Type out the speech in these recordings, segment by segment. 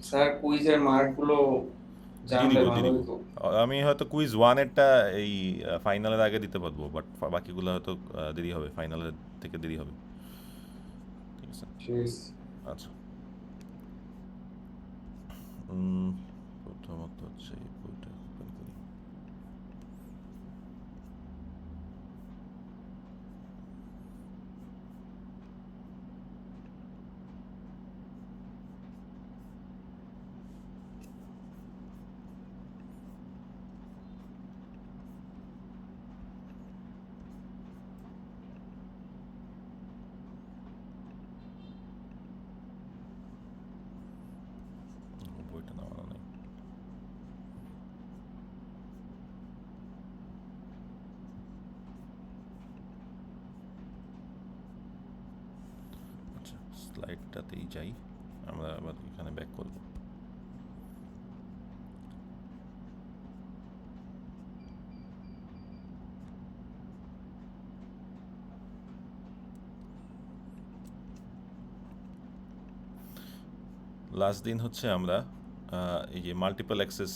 Sir কুইজের মার্কগুলো দিয়ে জানলে দিব দিয়ে ভালো দিব। হতো। আমি হয়তো কুইজ ওয়ানেরটা এই ফাইনালের আগে দিতে পারবো, বাট বাকিগুলো হয়তো দেরি হবে, ফাইনালের থেকে দেরি হবে। ঠিক আছে। ঠিক আছে। আচ্ছা। প্রথমত হচ্ছে এই বইটা ওপেন করি। বইটা নামানো নেই। আচ্ছা, স্লাইডটাতেই যাই, আমরা আবার এখানে ব্যাক করব। লাস্ট দিন হচ্ছে আমরা এই যে মাল্টিপল অ্যাক্সেস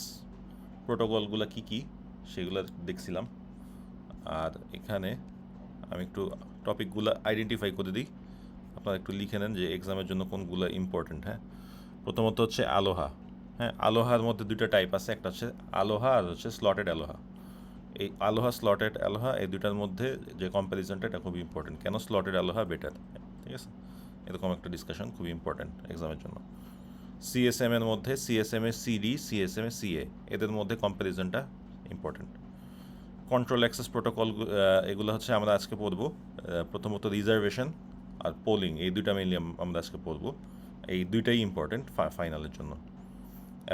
প্রোটোকলগুলো কি কি সেগুলো দেখছিলাম। আর এখানে আমি একটু টপিকগুলো আইডেন্টিফাই করে দিই, আপনারা একটু লিখে নেন যে এক্সামের জন্য কোনগুলো ইম্পর্টেন্ট। হ্যাঁ, প্রথমত হচ্ছে আলোহা। হ্যাঁ, আলোহার মধ্যে দুইটা টাইপ আছে, একটা হচ্ছে আলোহা আর হচ্ছে স্লটেড আলোহা। এই আলোহা স্লটেড আলোহা এই দুইটার মধ্যে যে কম্প্যারিজনটা এটা খুবই ইম্পর্টেন্ট, কেন স্লটেড আলোহা বেটার। ঠিক আছে, এরকম একটা ডিসকাশন খুবই ইম্পর্টেন্ট এক্সামের জন্য। সিএসএম এর মধ্যে সিএসএম এর সিডি, সিএসএম এর সিএ, এদের মধ্যে কম্প্যারিজনটা ইম্পর্টেন্ট। কন্ট্রোল অ্যাক্সেস প্রোটোকল, এগুলো হচ্ছে আমরা আজকে পড়বো। প্রথমত রিজার্ভেশন আর পোলিং, এই দুইটা মেইনলি আমরা আজকে পড়বো। এই দুইটাই ইম্পর্টেন্ট ফাইনালের জন্য।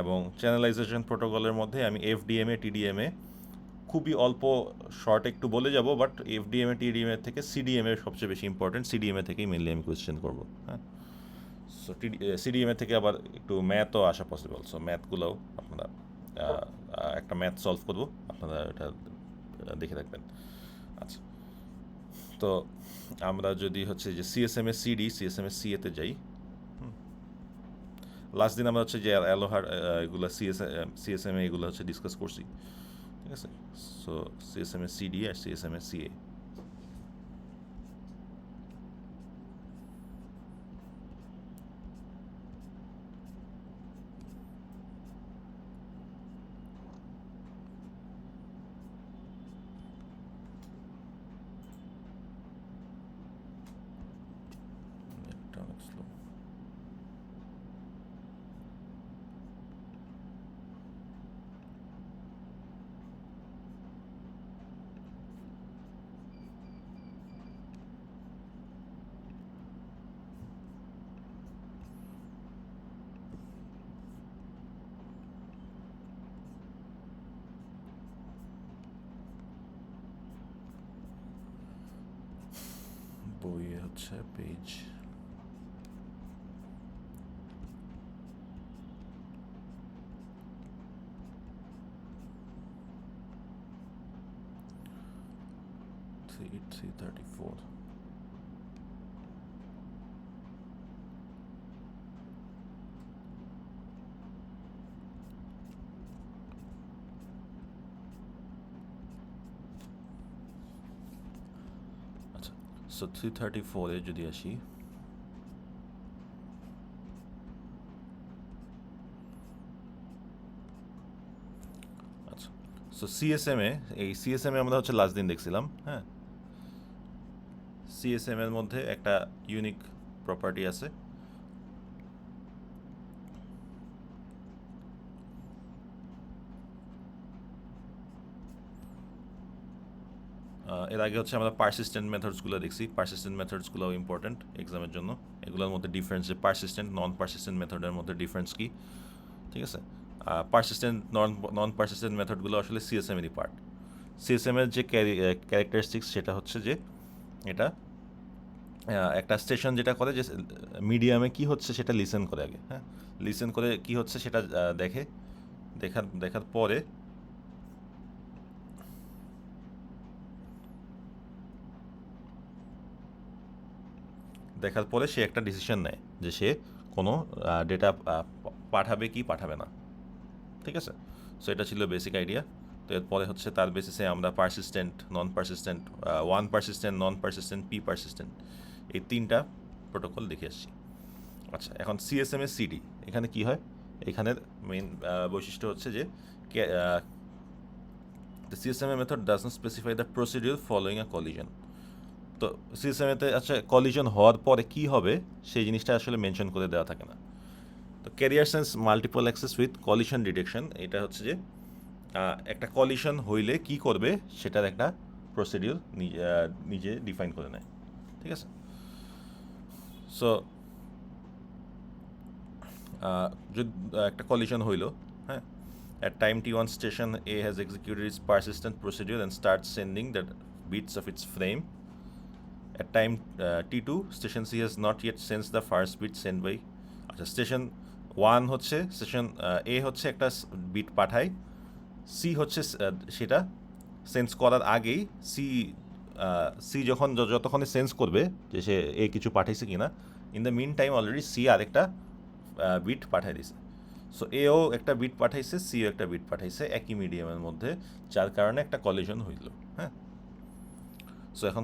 এবং চ্যানেলাইজেশন প্রোটোকলের মধ্যে আমি এফডিএমএ টিডিএমএ খুবই অল্প শর্ট একটু বলে যাব, বাট এফডিএমএ টিডিএমএ থেকে সিডিএমএ সবচেয়ে বেশি ইম্পর্টেন্ট, সিডিএমএ থেকেই মেনলি আমি কোয়েশ্চেন করবো। হ্যাঁ, সো সিডিএমএ থেকে আবার একটু ম্যাথও আসা পসিবল, সো ম্যাথগুলোও আপনারা একটা ম্যাথ সলভ করবো, আপনারা এটা দেখে রাখবেন। আচ্ছা, তো আমরা যদি হচ্ছে যে সিএসএম এর সিডি, সিএসএম এর সিএতে যাই। লাস্ট দিন আমরা হচ্ছে যে অ্যালোহার এগুলো সিএসএম এগুলো হচ্ছে ডিসকাস করছি। ঠিক আছে, সো সিএসএম এর সিডি আর সিএসএম এর সিএ। এটা অনেক স্লো। বইয়ে হচ্ছে পেজ 334। আচ্ছা, সো 334-এ যদি আসি, আচ্ছা, সো সিএসএমএ, এই সিএসএমএ আমরা হচ্ছে লাস্ট দিন দেখছিলাম। হ্যাঁ, সিএসএম এর মধ্যে একটা ইউনিক প্রপার্টি আছে। এর আগে হচ্ছে আমরা পারসিস্টেন্ট মেথডসগুলো দেখছি, পারসিস্টেন্ট মেথডসগুলোও ইম্পর্টেন্ট এক্সামের জন্য। এগুলোর মধ্যে ডিফারেন্স, যে পারসিস্টেন্ট নন পারসিস্টেন্ট মেথডের মধ্যে ডিফারেন্স কি। ঠিক আছে, পারসিস্টেন্ট নন পারসিস্টেন্ট মেথডগুলো আসলে সিএসএমেরই পার্ট। সিএসএমের যে ক্যারেক্টারিস্টিক্স সেটা হচ্ছে যে এটা একটা স্টেশন যেটা করে যে মিডিয়ামে কি হচ্ছে সেটা লিসেন করে আগে। হ্যাঁ, লিসেন করে কি হচ্ছে সেটা দেখে, দেখার পরে সে একটা ডিসিশন নেয় যে সে কোনো ডেটা পাঠাবে কি পাঠাবে না, ঠিক আছে। সো এটা ছিল বেসিক আইডিয়া। তো এরপরে হচ্ছে তার বেসিসে আমরা পারসিস্টেন্ট, নন পারসিস্টেন্ট, ওয়ান পারসিস্টেন্ট, নন পারসিস্টেন্ট, পি পারসিস্টেন্ট, এই তিনটা প্রোটোকল দেখে আসছি। আচ্ছা, এখন সিএসএম এর সিডি এখানে কি হয়? এখানের মেইন বৈশিষ্ট্য হচ্ছে যে the CSMA method does not specify the procedure following a collision. তো সিএসএমএতে আচ্ছা কলিশন হওয়ার পরে কি হবে সেই জিনিসটা আসলে মেনশন করে দেওয়া থাকে না। তো career sense multiple access with collision detection, এটা হচ্ছে যে একটা কলিশন হইলে কি করবে সেটার একটা প্রসিডিউর নিজে ডিফাইন করে নেয়, ঠিক আছে। সো যদি একটা কলিশন হইল, হ্যাঁ, at time T1 station A has executed its persistent procedure and starts sending the bits of its frame. At time T2 station C has not yet sensed the first bit sent by আচ্ছা station 1 হচ্ছে station A হচ্ছে একটা bit পাঠায়, C হচ্ছে সেটা sense করার আগেই C যতক্ষণে সেন্স করবে যে সে এ কিছু পাঠাইছে কিনা, in the mean time already C আরেকটা বিট পাঠাই দিছে। সো এও একটা বিট পাঠাইছে, সিও একটা বিট পাঠাইছে একই মিডিয়ামের মধ্যে, যার কারণে একটা কলিশন হইল। হ্যাঁ, সো এখন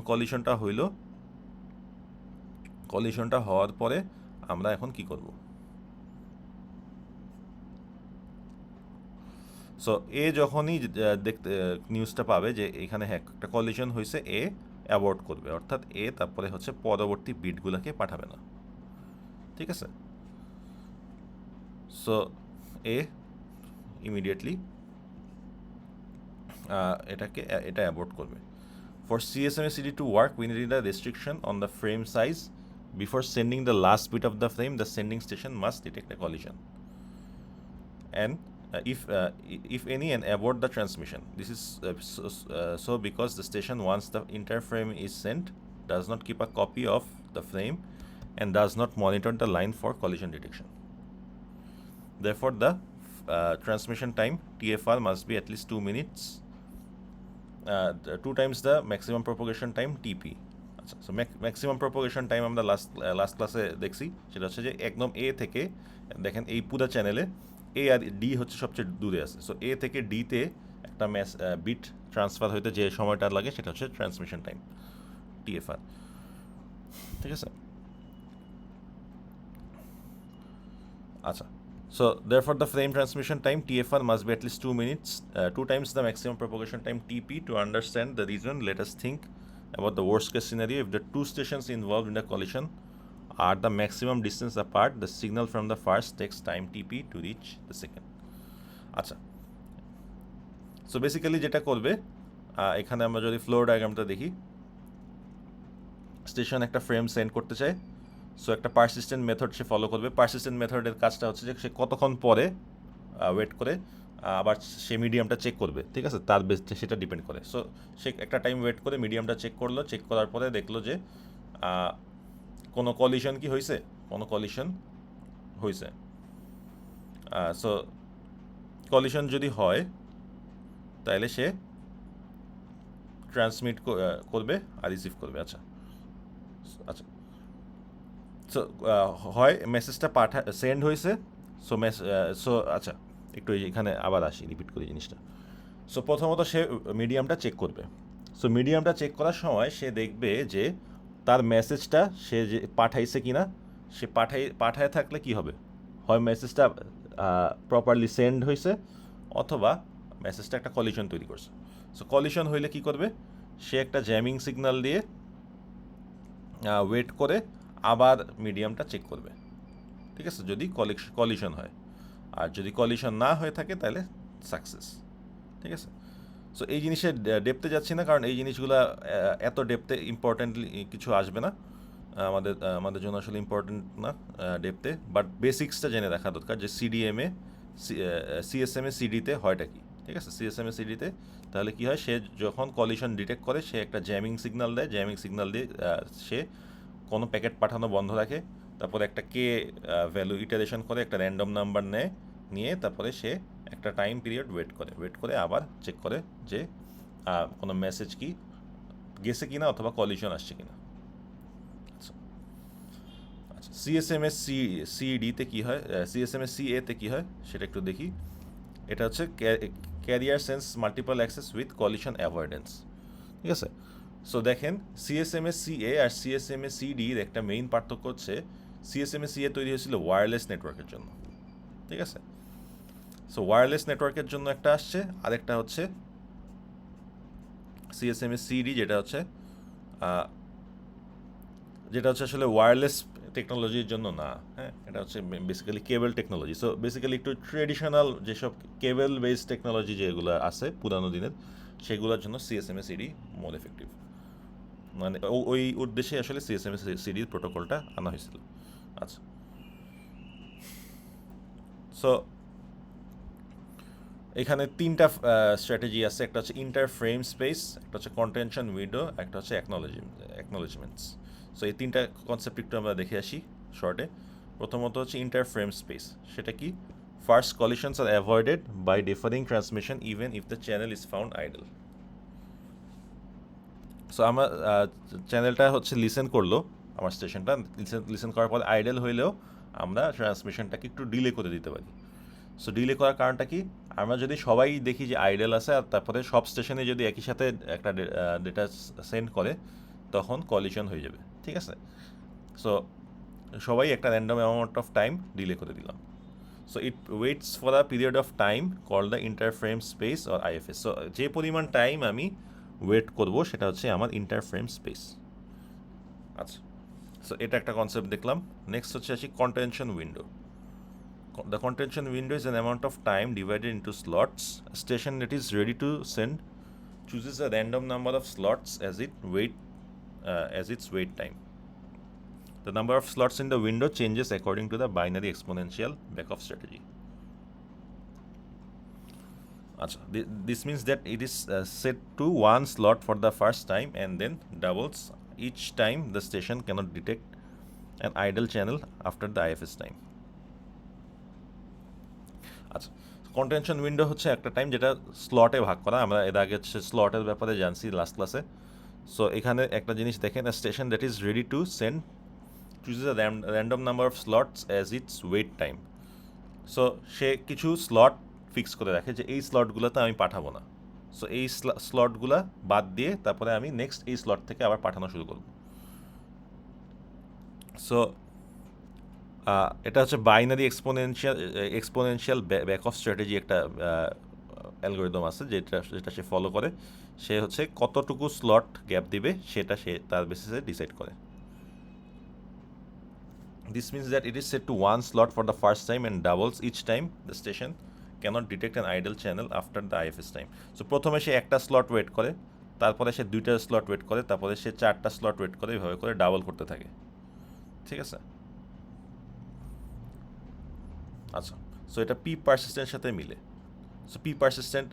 কলিশনটা হওয়ার পরে আমরা এখন কি করব? সো এ যখনই দেখতে নিউজটা পাবে যে এখানে হ্যাঁ একটা কলিশন হয়েছে, এ অ্যাবর্ট করবে, অর্থাৎ এ তারপরে হচ্ছে পরবর্তী বিটগুলোকে পাঠাবে না, ঠিক আছে। সো এ ইমিডিয়েটলি এটা অ্যাবর্ট করবে। For CSMA-CD to work, we need a restriction on the frame size. Before sending the last bit of the frame, the sending station must detect a collision. And if any, and abort the transmission. This is so because the station, once the entire frame is sent, does not keep a copy of the frame and does not monitor the line for collision detection. Therefore, the transmission time TFR must be at least 2 minutes. 2 times the maximum propagation time TP. আচ্ছা, so maximum propagation time আমরা last ক্লাসে দেখছি, সেটা হচ্ছে যে একদম এ থেকে দেখেন এই পুরো চ্যানেলে এ আর ডি হচ্ছে সবচেয়ে দূরে আছে। সো এ থেকে ডিতে একটা বিট ট্রান্সফার হইতে যে সময়টা লাগে সেটা হচ্ছে ট্রান্সমিশন টাইম টিএফআর, ঠিক আছে। আচ্ছা, so therefore the frame transmission time TFR must be at least 2 minutes, 2 times the maximum propagation time TP. To understand the reason, let us think about the worst case scenario. If the two stations involved in the collision are the maximum distance apart, the signal from the first takes time TP to reach the second. আচ্ছা, so basically যেটা করবে, এখানে আমরা যদি flow ডায়াগ্রামটা দেখি, station একটা frame send করতে চায়, সো একটা পারসিস্টেন্ট মেথড সে ফলো করবে। পারসিস্টেন্ট মেথডের কাজটা হচ্ছে যে সে কতক্ষণ পরে ওয়েট করে আবার সে মিডিয়ামটা চেক করবে, ঠিক আছে, তার সেটা ডিপেন্ড করে। সো সে একটা টাইম ওয়েট করে মিডিয়ামটা চেক করলো, চেক করার পরে দেখলো যে কোনো কলিশন কি হয়েছে, কোনো কলিশন হয়েছে। সো কলিশন যদি হয় তাহলে সে ট্রান্সমিট করবে আর রিসিভ করবে। আচ্ছা আচ্ছা, সো হয় মেসেজটা সেন্ড হয়েছে, সো আচ্ছা একটু এখানে আবার আসি, রিপিট করি জিনিসটা। সো প্রথমত সে মিডিয়ামটা চেক করবে। সো মিডিয়ামটা চেক করার সময় সে দেখবে যে তার মেসেজটা সে যে পাঠাইছে কি না, সে পাঠায় থাকলে কি হবে, হয় মেসেজটা প্রপারলি সেন্ড হয়েছে অথবা মেসেজটা একটা কলিশন তৈরি করছে। সো কলিশন হইলে কি করবে, সে একটা জ্যামিং সিগন্যাল দিয়ে ওয়েট করে আবার মিডিয়ামটা চেক করবে, ঠিক আছে, যদি কলিশন হয়। আর যদি কলিশন না হয়ে থাকে তাহলে সাকসেস, ঠিক আছে। সো এই জিনিসের ডেপতে যাচ্ছি না, কারণ এই জিনিসগুলো এত ডেপতে ইম্পর্টেন্টলি কিছু আসবে না, আমাদের জন্য আসলে ইম্পর্টেন্ট না ডেপতে, বাট বেসিক্সটা জেনে রাখা দরকার যে সিডিএমএ সিএসএমএ সিডিতে হয়টা কি, ঠিক আছে। সিএসএমএ সিডিতে তাহলে কি হয়, সে যখন কলিশন ডিটেক্ট করে সে একটা জ্যামিং সিগন্যাল দেয়, জ্যামিং সিগন্যাল দিয়ে সে কোনো প্যাকেট পাঠানো বন্ধ রাখে, তারপরে একটা কে ভ্যালু ইটারেশন করে একটা র্যান্ডম নাম্বার নিয়ে তারপরে সে একটা টাইম পিরিয়ড ওয়েট করে আবার চেক করে যে কোনো মেসেজ কি গেছে কিনা অথবা কলিশন আসছে কিনা। আচ্ছা, সিএসএমএস সিইডিতে কী হয়, সিএসএমএস সিএতে কী হয় সেটা একটু দেখি। এটা হচ্ছে career sense multiple access with collision avoidance, ঠিক আছে। সো দেখেন সিএসএমএস সিএ আর সিএসএমএস সিডির একটা মেইন পার্থক্য হচ্ছে সিএসএমএস সিএ তৈরি হয়েছিল ওয়্যারলেস নেটওয়ার্কের জন্য, ঠিক আছে। সো ওয়্যারলেস নেটওয়ার্কের জন্য একটা আসছে, আরেকটা হচ্ছে সিএসএমএস সিডি যেটা হচ্ছে আসলে ওয়্যারলেস টেকনোলজির জন্য না, হ্যাঁ, এটা হচ্ছে বেসিক্যালি কেবল টেকনোলজি। সো বেসিক্যালি একটু ট্রেডিশনাল যেসব কেবল বেসড টেকনোলজি যেগুলো আছে পুরানো দিনের, সেগুলোর জন্য সিএসএমএস সিডি মোর এফেক্টিভ। মানে ওই উদ্দেশ্যে আসলে সিএসএমএস সিডির প্রোটোকলটা আনা হয়েছিল। আচ্ছা, সো এখানে তিনটা স্ট্র্যাটেজি আছে, একটা হচ্ছে ইন্টার ফ্রেম স্পেস, একটা হচ্ছে কন্টেনশন উইন্ডো, একটা হচ্ছে অ্যাকনোলেজমেন্টস। সো এই তিনটা কনসেপ্ট একটু আমরা দেখে আসি শর্টে। প্রথমত হচ্ছে ইন্টার ফ্রেম স্পেস, সেটা কি? First collisions are avoided by deferring transmission even if the channel is found idle. So আমার চ্যানেলটা হচ্ছে লিসেন করলো, আমার স্টেশনটা লিসেন করার পর আইডল হইলেও আমরা ট্রান্সমিশনটাকে একটু ডিলে করে দিতে পারি। সো ডিলে করার কারণটা কি? আমরা যদি সবাই দেখি যে আইডল আছে আর তারপরে সব স্টেশনে যদি একই সাথে একটা ডেটা সেন্ড করে, তখন কলিশন হয়ে যাবে, ঠিক আছে। সো সবাই একটা random amount of time delay করে দিলাম। So it waits for a period of time call the interframe space or IFS. So যে পরিমাণ টাইম আমি ওয়েট করব সেটা হচ্ছে আমার ইন্টারফ্রেম স্পেস। আচ্ছা, সো এটা একটা কনসেপ্ট দেখলাম। নেক্সট হচ্ছে আসি contention window. The contention window is an amount of time divided into slots. A station that is ready to send chooses a random number of slots as its wait time. The number of slots in the window changes according to the binary exponential backoff strategy. This means that it is set to one slot for the first time and then doubles each time the station cannot detect an idle channel after the IFS time. আচ্ছা, contention window হচ্ছে একটা time যেটা স্লটে ভাগ করা। আমরা এর আগে হচ্ছে স্লটের ব্যাপারে জানছি লাস্ট ক্লাসে। সো এখানে একটা জিনিস দেখেন, station that is ready to send chooses a random number of slots as its wait time. So সে কিছু স্লট ফিক্স করে রাখে যে এই স্লটগুলোতে আমি পাঠাবো না। সো এই স্লটগুলো বাদ দিয়ে তারপরে আমি নেক্সট এই স্লট থেকে আবার পাঠানো শুরু করব। সো এটা হচ্ছে binary exponential back of strategy, একটা অ্যালগোরিদম আছে যেটা সে ফলো করে। সে হচ্ছে কতটুকু স্লট গ্যাপ দিবে সেটা সে তার বেসিসে ডিসাইড করে। This means that it is set to one slot for the first time and doubles each time the station cannot detect an idle channel after the IFS time. So প্রথমে সে একটা slot wait করে, তারপরে সে দুইটা slot wait করে, তারপরে সে চারটা slot wait করে, এভাবে করে ডাবল করতে থাকে, ঠিক আছে। আচ্ছা, সো এটা পি পারসিস্টেন্টের সাথে মিলে। সো পি পারসিস্টেন্ট,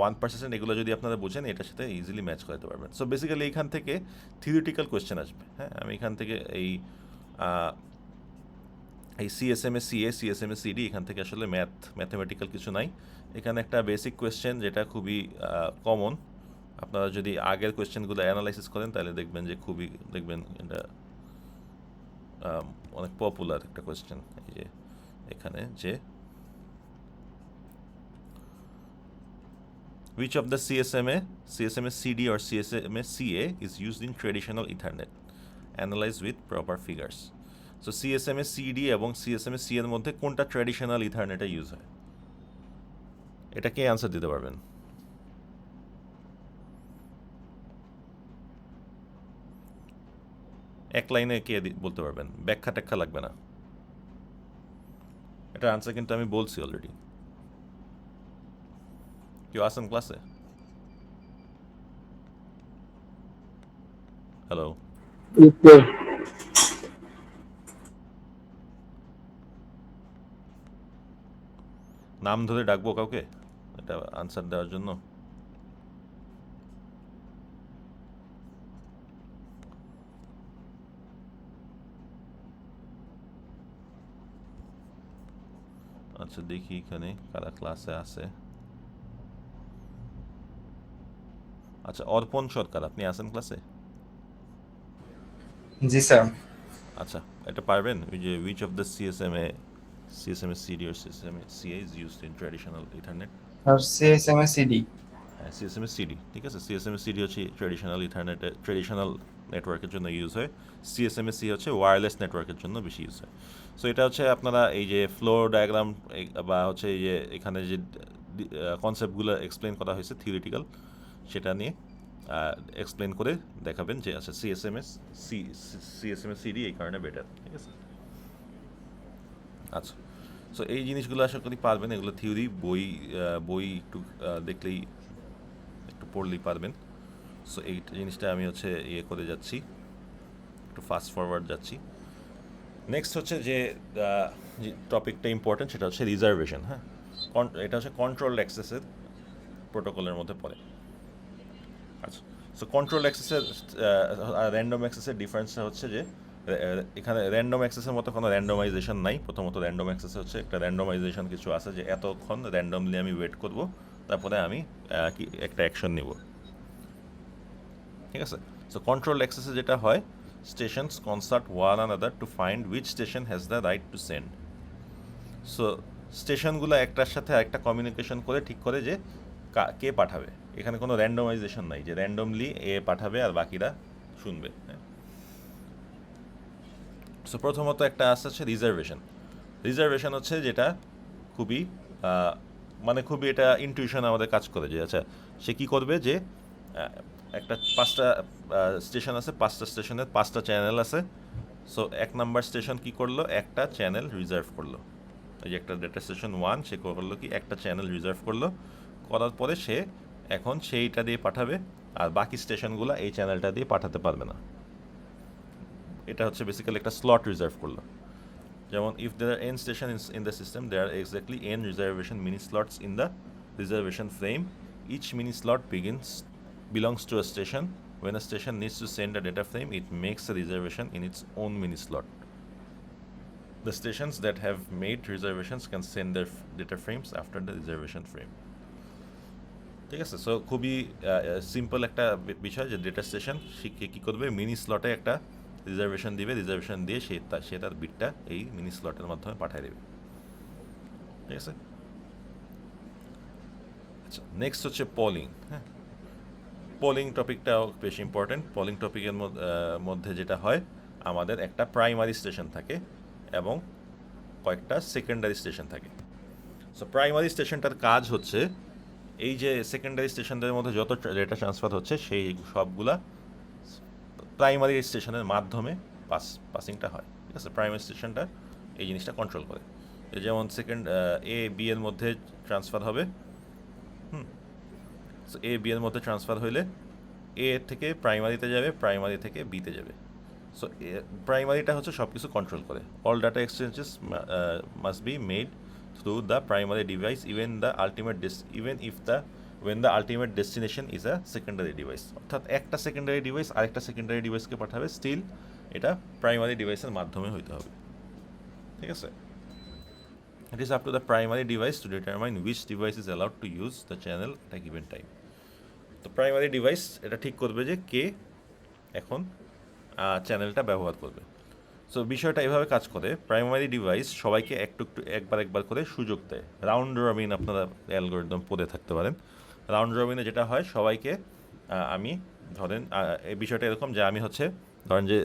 1% এগুলো যদি আপনারা বুঝেন এটার সাথে ইজিলি ম্যাচ করাতে পারবেন। সো বেসিক্যালি এখান থেকে থিওরিটিক্যাল কোয়েশ্চেন আসবে। হ্যাঁ, আমি এখান থেকে এই সিএসএমএস সিএ সিএসএমএস সিডি এখান থেকে আসলে ম্যাথমেটিক্যাল কিছু নাই। এখানে একটা বেসিক কোয়েশ্চেন যেটা খুবই কমন, আপনারা যদি আগের কোয়েশ্চেনগুলো অ্যানালাইসিস করেন তাহলে দেখবেন যে এটা অনেক পপুলার একটা কোয়েশ্চেন। এই যে এখানে যে which of the CSMA CD or CSMA CA is used in traditional Ethernet? Analyze with proper figures. So CSMA CD এবং CSMA C এর মধ্যে কোনটা ট্র্যাডিশনাল ইথারনেটে ইউজ হয়? এটা কে আনসার দিতে পারবেন? এক লাইনে কে বলতে পারবেন? ব্যাখ্যা ট্যাখ্যা লাগবে না। এটার আনসার কিন্তু আমি বলছি অলরেডি। কেউ আসেন ক্লাসে? হ্যালো, নাম ধরে ডাকবো কাউকে এটা আনসার দেওয়ার জন্য? আচ্ছা, দেখি এখানে কারা ক্লাসে আছে। আচ্ছা, অর্পণ সরকার, আপনি আছেন ক্লাসে? জি স্যার। আচ্ছা, এটা পারবেন ওই যে which of the CSMA CD or CSMA CA is used in traditional Ethernet? আর সিএসএমএ সিডি। হ্যাঁ, সিএসএমএ সিডি, ঠিক আছে। সিএসএমএ সিডি হচ্ছে ট্র্যাডিশনাল নেটওয়ার্কের জন্য ইউজ হয়। সিএসএমএ সি হচ্ছে ওয়্যারলেস নেটওয়ার্কের জন্য বেশি ইউজ হয়। সো এটা হচ্ছে আপনারা এই যে ফ্লো ডায়াগ্রাম বা হচ্ছে এই যে এখানে যে কনসেপ্টগুলো এক্সপ্লেন করা হয়েছে থিওরিটিক্যাল, সেটা নিয়ে এক্সপ্লেন করে দেখাবেন যে আচ্ছা সিএসএমএস সিডি এই কারণে বেটার, ঠিক আছে। আচ্ছা, সো এই জিনিসগুলো আশা করি পারবেন। এগুলো থিওরি, বই একটু দেখলেই একটু পড়লেই পারবেন। সো এই জিনিসটা আমি হচ্ছে ইয়ে করে যাচ্ছি, একটু ফাস্ট ফরওয়ার্ড যাচ্ছি। নেক্সট হচ্ছে যে টপিকটা ইম্পর্টেন্ট, সেটা হচ্ছে রিজার্ভেশন। হ্যাঁ, এটা হচ্ছে কন্ট্রোল অ্যাক্সেসের প্রোটোকলের মধ্যে পড়ে। আচ্ছা, সো কন্ট্রোল অ্যাক্সেসের আর র্যান্ডম অ্যাক্সেসের ডিফারেন্সটা হচ্ছে যে এখানে র্যান্ডম অ্যাক্সেসের মতো কোনো র্যান্ডমাইজেশন নাই। প্রথমত র্যান্ডম অ্যাক্সেস হচ্ছে একটা র্যান্ডমাইজেশন কিছু আছে যে এতক্ষণ র্যান্ডমলি আমি ওয়েট করব, তারপরে আমি কি একটা অ্যাকশন নেব, ঠিক আছে। সো কন্ট্রোল অ্যাক্সেসে যেটা হয়, stations consult one another to find which station has the right to send. So স্টেশনগুলো একটার সাথে একটা কমিউনিকেশন করে ঠিক করে যে কে পাঠাবে। এখানে কোনো র্যান্ডমাইজেশন নাই যে র্যান্ডমলি এ পাঠাবে আর বাকিরা শুনবে। সো প্রথমত একটা আসছে হচ্ছে রিজার্ভেশন। রিজার্ভেশন হচ্ছে যেটা খুবই মানে খুবই এটা ইনটিউশন আমাদের কাজ করে যে আচ্ছা সে কী করবে যে একটা 5টা স্টেশন আছে, 5টা স্টেশনের 5টা চ্যানেল আছে। সো 1 নাম্বার স্টেশন কি করলো, একটা চ্যানেল রিজার্ভ করলো। এই যে একটা ডেটা স্টেশন 1 সে করলো কি একটা চ্যানেল রিজার্ভ করলো, করার পরে সে এখন সেইটা দিয়ে পাঠাবে, আর বাকি স্টেশনগুলো এই চ্যানেলটা দিয়ে পাঠাতে পারবে না। এটা হচ্ছে বেসিক্যালি একটা স্লট রিজার্ভ করলো। যেমন if there are n stations in the system, there are exactly n reservation mini slots in the reservation frame. Each mini slot belongs to a station. When a station needs to send a data frame, it makes a reservation in its own mini slot. The stations that have made reservations can send their data frames after the reservation frame. ঠিক আছে। So খুবই simple একটা বিষয় যে data station সে কী করবে, mini স্লটে একটা reservation দিবে, reservation দিয়ে সে তার বিটটা এই মিনি স্লটের মাধ্যমে পাঠিয়ে দেবে, ঠিক আছে। আচ্ছা, নেক্সট হচ্ছে পলিং। হ্যাঁ, পলিং টপিকটাও বেশ ইম্পর্টেন্ট। পলিং টপিকের মধ্যে যেটা হয়, আমাদের একটা প্রাইমারি স্টেশন থাকে এবং কয়েকটা সেকেন্ডারি স্টেশন থাকে। সো প্রাইমারি স্টেশনটার কাজ হচ্ছে এই যে সেকেন্ডারি স্টেশনদের মধ্যে যত ডেটা ট্রান্সফার হচ্ছে সেই সবগুলা প্রাইমারি স্টেশনের মাধ্যমে পাসিংটা হয়, ঠিক আছে। প্রাইমারি স্টেশনটা এই জিনিসটা কন্ট্রোল করে। যেমন এ বি এর মধ্যে ট্রান্সফার হবে, সো এ বি এর মধ্যে ট্রান্সফার হইলে এ থেকে প্রাইমারিতে যাবে, প্রাইমারি থেকে বিতে যাবে। সো প্রাইমারিটা হচ্ছে সব কিছু কন্ট্রোল করে। All data exchanges must be made through the primary device when the ultimate destination is a secondary device. অর্থাৎ একটা সেকেন্ডারি ডিভাইস আরেকটা সেকেন্ডারি ডিভাইসকে পাঠাবে, স্টিল এটা প্রাইমারি ডিভাইসের মাধ্যমে হইতে হবে, ঠিক আছে। It is up to the primary device to determine which device is allowed to use the channel at a given time. তো প্রাইমারি ডিভাইস এটা ঠিক করবে যে কে এখন চ্যানেলটা ব্যবহার করবে। সো বিষয়টা এভাবে কাজ করে, প্রাইমারি ডিভাইস সবাইকে একবার করে সুযোগ দেয়। রাউন্ড রবিন আপনারা অ্যালগরিদম পড়ে থাকতে পারেন। রাউন্ড রবিনে যেটা হয়, সবাইকে আমি ধরেন এই বিষয়টা এরকম যে আমি হচ্ছে ধরেন যে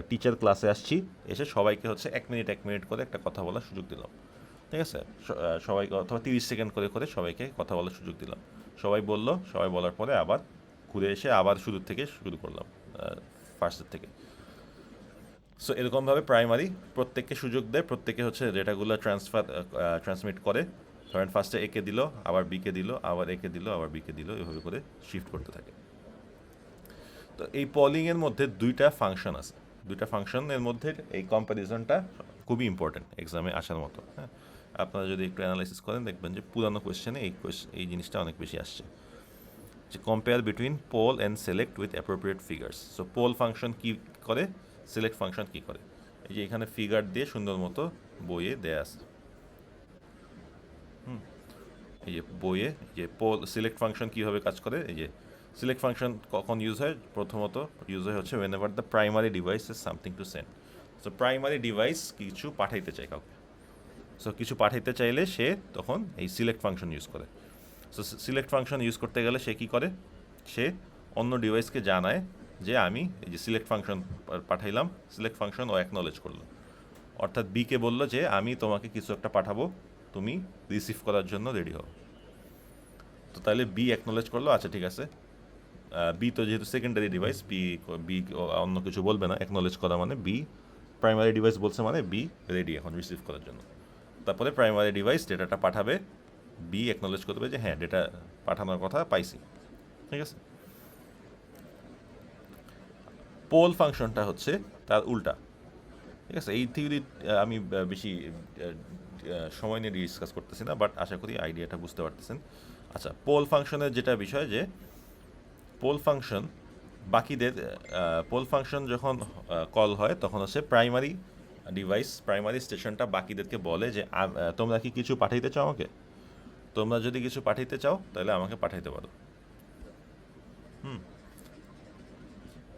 টিচার ক্লাসে আসছি, এসে সবাইকে হচ্ছে 1 মিনিট করে একটা কথা বলার সুযোগ দিলাম, ঠিক আছে। সবাইকে অথবা 30 সেকেন্ড করে সবাইকে কথা বলার সুযোগ দিলাম। সবাই বলার পরে আবার ঘুরে এসে আবার শুরু করলাম ফার্স্টের থেকে। সো এরকমভাবে প্রাইমারি প্রত্যেককে সুযোগ দেয়, প্রত্যেকে হচ্ছে ডেটাগুলো ট্রান্সমিট করে। ধরেন ফার্স্টে একে দিল, আবার বিকে দিল, আবার একে দিল, আবার বিকে দিল, এভাবে করে শিফট করতে থাকে। তো এই পলিংয়ের মধ্যে 2টা ফাংশন আছে। 2টা ফাংশনের মধ্যে এই কম্প্যারিজনটা খুবই ইম্পর্টেন্ট, এক্সামে আসার মতো। হ্যাঁ, আপনারা যদি একটু অ্যানালাইসিস করেন দেখবেন যে পুরানো কোয়েশ্চেনে এই জিনিসটা অনেক বেশি আসছে, যে compare between poll and select with appropriate figures. So poll function কী করে, সিলেক্ট ফাংশন কী করে, এই যে এখানে ফিগার দিয়ে সুন্দর মতো বইয়ে দেয়া আছে। এই যে বইয়ে যে সিলেক্ট ফাংশন কীভাবে কাজ করে, এই যে সিলেক্ট ফাংশন কখন ইউজ হয়, প্রথমত ইউজ হয় হচ্ছে whenever the primary device has something to send. So primary device কিছু পাঠাইতে চায় কাউকে, সো কিছু পাঠাইতে চাইলে সে তখন এই সিলেক্ট ফাংশন ইউজ করে। সো সিলেক্ট ফাংশন ইউজ করতে গেলে সে কী করে, সে অন্য ডিভাইসকে জানায় যে আমি এই যে সিলেক্ট ফাংশন পাঠাইলাম, সিলেক্ট ফাংশন ও অ্যাকনলেজ করলো, অর্থাৎ বিকে বললো যে আমি তোমাকে কিছু একটা পাঠাবো, তুমি রিসিভ করার জন্য রেডি হও। তো তাহলে বি অ্যাকনলেজ করলো, আচ্ছা ঠিক আছে। বি তো যেহেতু সেকেন্ডারি ডিভাইস, বি অন্য কিছু বলবে না, অ্যাকনলেজ করা মানে বি প্রাইমারি ডিভাইস বলছে মানে বি রেডি এখন রিসিভ করার জন্য। তারপরে প্রাইমারি ডিভাইস ডেটাটা পাঠাবে, বি অ্যাকনলেজ করবে যে হ্যাঁ ডেটা পাঠানোর কথা পাইছি, ঠিক আছে। পোল ফাংশনটা হচ্ছে তার উল্টা, ঠিক আছে। এই থিওরি আমি বেশি সময় নিয়ে ডিসকাস করতেছি না, বাট আশা করি আইডিয়াটা বুঝতে পারতেছেন। আচ্ছা, পোল ফাংশনের যেটা বিষয় যে পোল ফাংশন বাকিদের, পোল ফাংশন যখন কল হয় তখন হচ্ছে প্রাইমারি ডিভাইস, প্রাইমারি স্টেশনটা বাকিদেরকে বলে যে তোমরা কি কিছু পাঠাইতে চাও আমাকে, তোমরা যদি কিছু পাঠাইতে চাও তাহলে আমাকে পাঠাইতে পারো।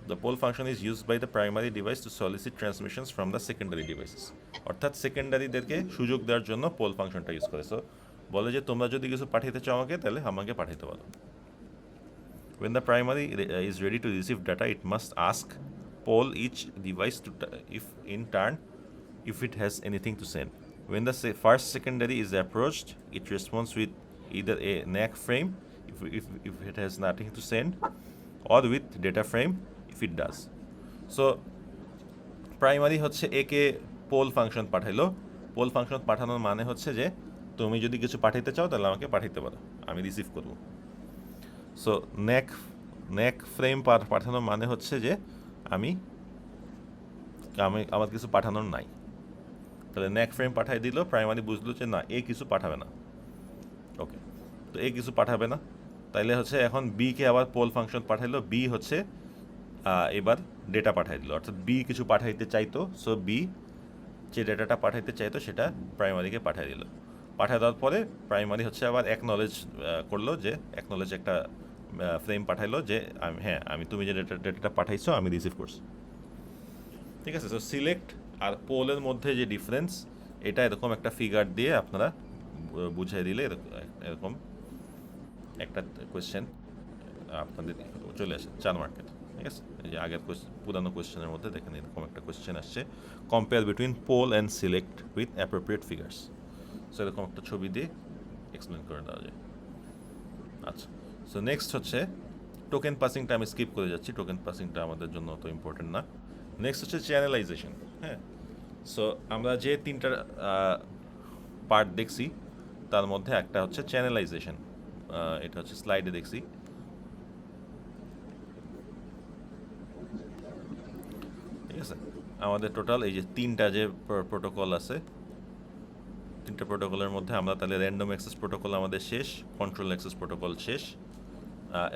The poll function is used by the primary device to solicit transmissions from the secondary devices. অর্থাৎ সেকেন্ডারিদেরকে সুযোগ দেওয়ার জন্য পোল ফাংশনটা ইউজ করে। সো বলে যে তোমরা যদি কিছু পাঠাইতে চাও আমাকে তাহলে আমাকে পাঠাইতে পারো। When the primary is ready to receive data, it must ask poll each device to if in turn if it has anything to send. When the first secondary is approached, it responds with either a NAC frame if it has nothing to send, or with data frame if it does. So primary হচ্ছে একে pole function পাঠাইলো, pole function পাঠানোর মানে হচ্ছে যে তুমি যদি কিছু পাঠাইতে চাও তাহলে আমাকে পাঠাইতে পারো, আমি রিসিভ করব। সো ন্যাক ফ্রেম পাঠানোর মানে হচ্ছে যে আমি আমার কিছু পাঠানোর নাই, তাহলে ন্যাক ফ্রেম পাঠাই দিল, প্রাইমারি বুঝলো যে না এ কিছু পাঠাবে না, ওকে। তো এ কিছু পাঠাবে না, তাইলে হচ্ছে এখন বিকে আবার পোল ফাংশন পাঠাইলো, বি হচ্ছে এবার ডেটা পাঠাই দিল, অর্থাৎ বি কিছু পাঠাইতে চাইতো, সো বি যে ডেটাটা পাঠাইতে চাইতো সেটা প্রাইমারিকে পাঠিয়ে দিল। পাঠিয়ে দেওয়ার পরে প্রাইমারি হচ্ছে আবার অ্যাকনলেজ করলো, যে অ্যাকনলেজ একটা ফ্রেম পাঠাইলো যে আমি তুমি যে ডেটাটা পাঠাইছো আমি রিসিভ করছি, ঠিক আছে। সো সিলেক্ট আর পোলের মধ্যে যে ডিফারেন্স, এটা এরকম একটা ফিগার দিয়ে আপনারা বুঝিয়ে দিলে এরকম একটা কোয়েশ্চেন আপনাদের চলে আসে 4 মার্কের, ঠিক আছে। এই যে আগের পুরানো কোয়েশ্চেনের মধ্যে দেখেন এরকম একটা কোয়েশ্চেন আসছে, compare between poll and select with appropriate figures. So এরকম একটা ছবি দিয়ে এক্সপ্লেন করে দেওয়া যায়। আচ্ছা, সো নেক্সট হচ্ছে টোকেন পাসিংটা আমি স্কিপ করে যাচ্ছি, টোকেন পাসিংটা আমাদের জন্য অত ইম্পর্টেন্ট না। নেক্সট হচ্ছে চ্যানেলাইজেশন। হ্যাঁ, সো আমরা যে 3টা পার্ট দেখছি তার মধ্যে একটা হচ্ছে চ্যানেলাইজেশন, এটা হচ্ছে স্লাইডে দেখছি। ঠিক আছে, আমাদের টোটাল এই যে 3টা যে প্রোটোকল আছে, 3টা প্রোটোকলের মধ্যে আমরা তাহলে র্যান্ডম অ্যাক্সেস প্রোটোকল আমাদের শেষ, কন্ট্রোল অ্যাক্সেস প্রোটোকল শেষ,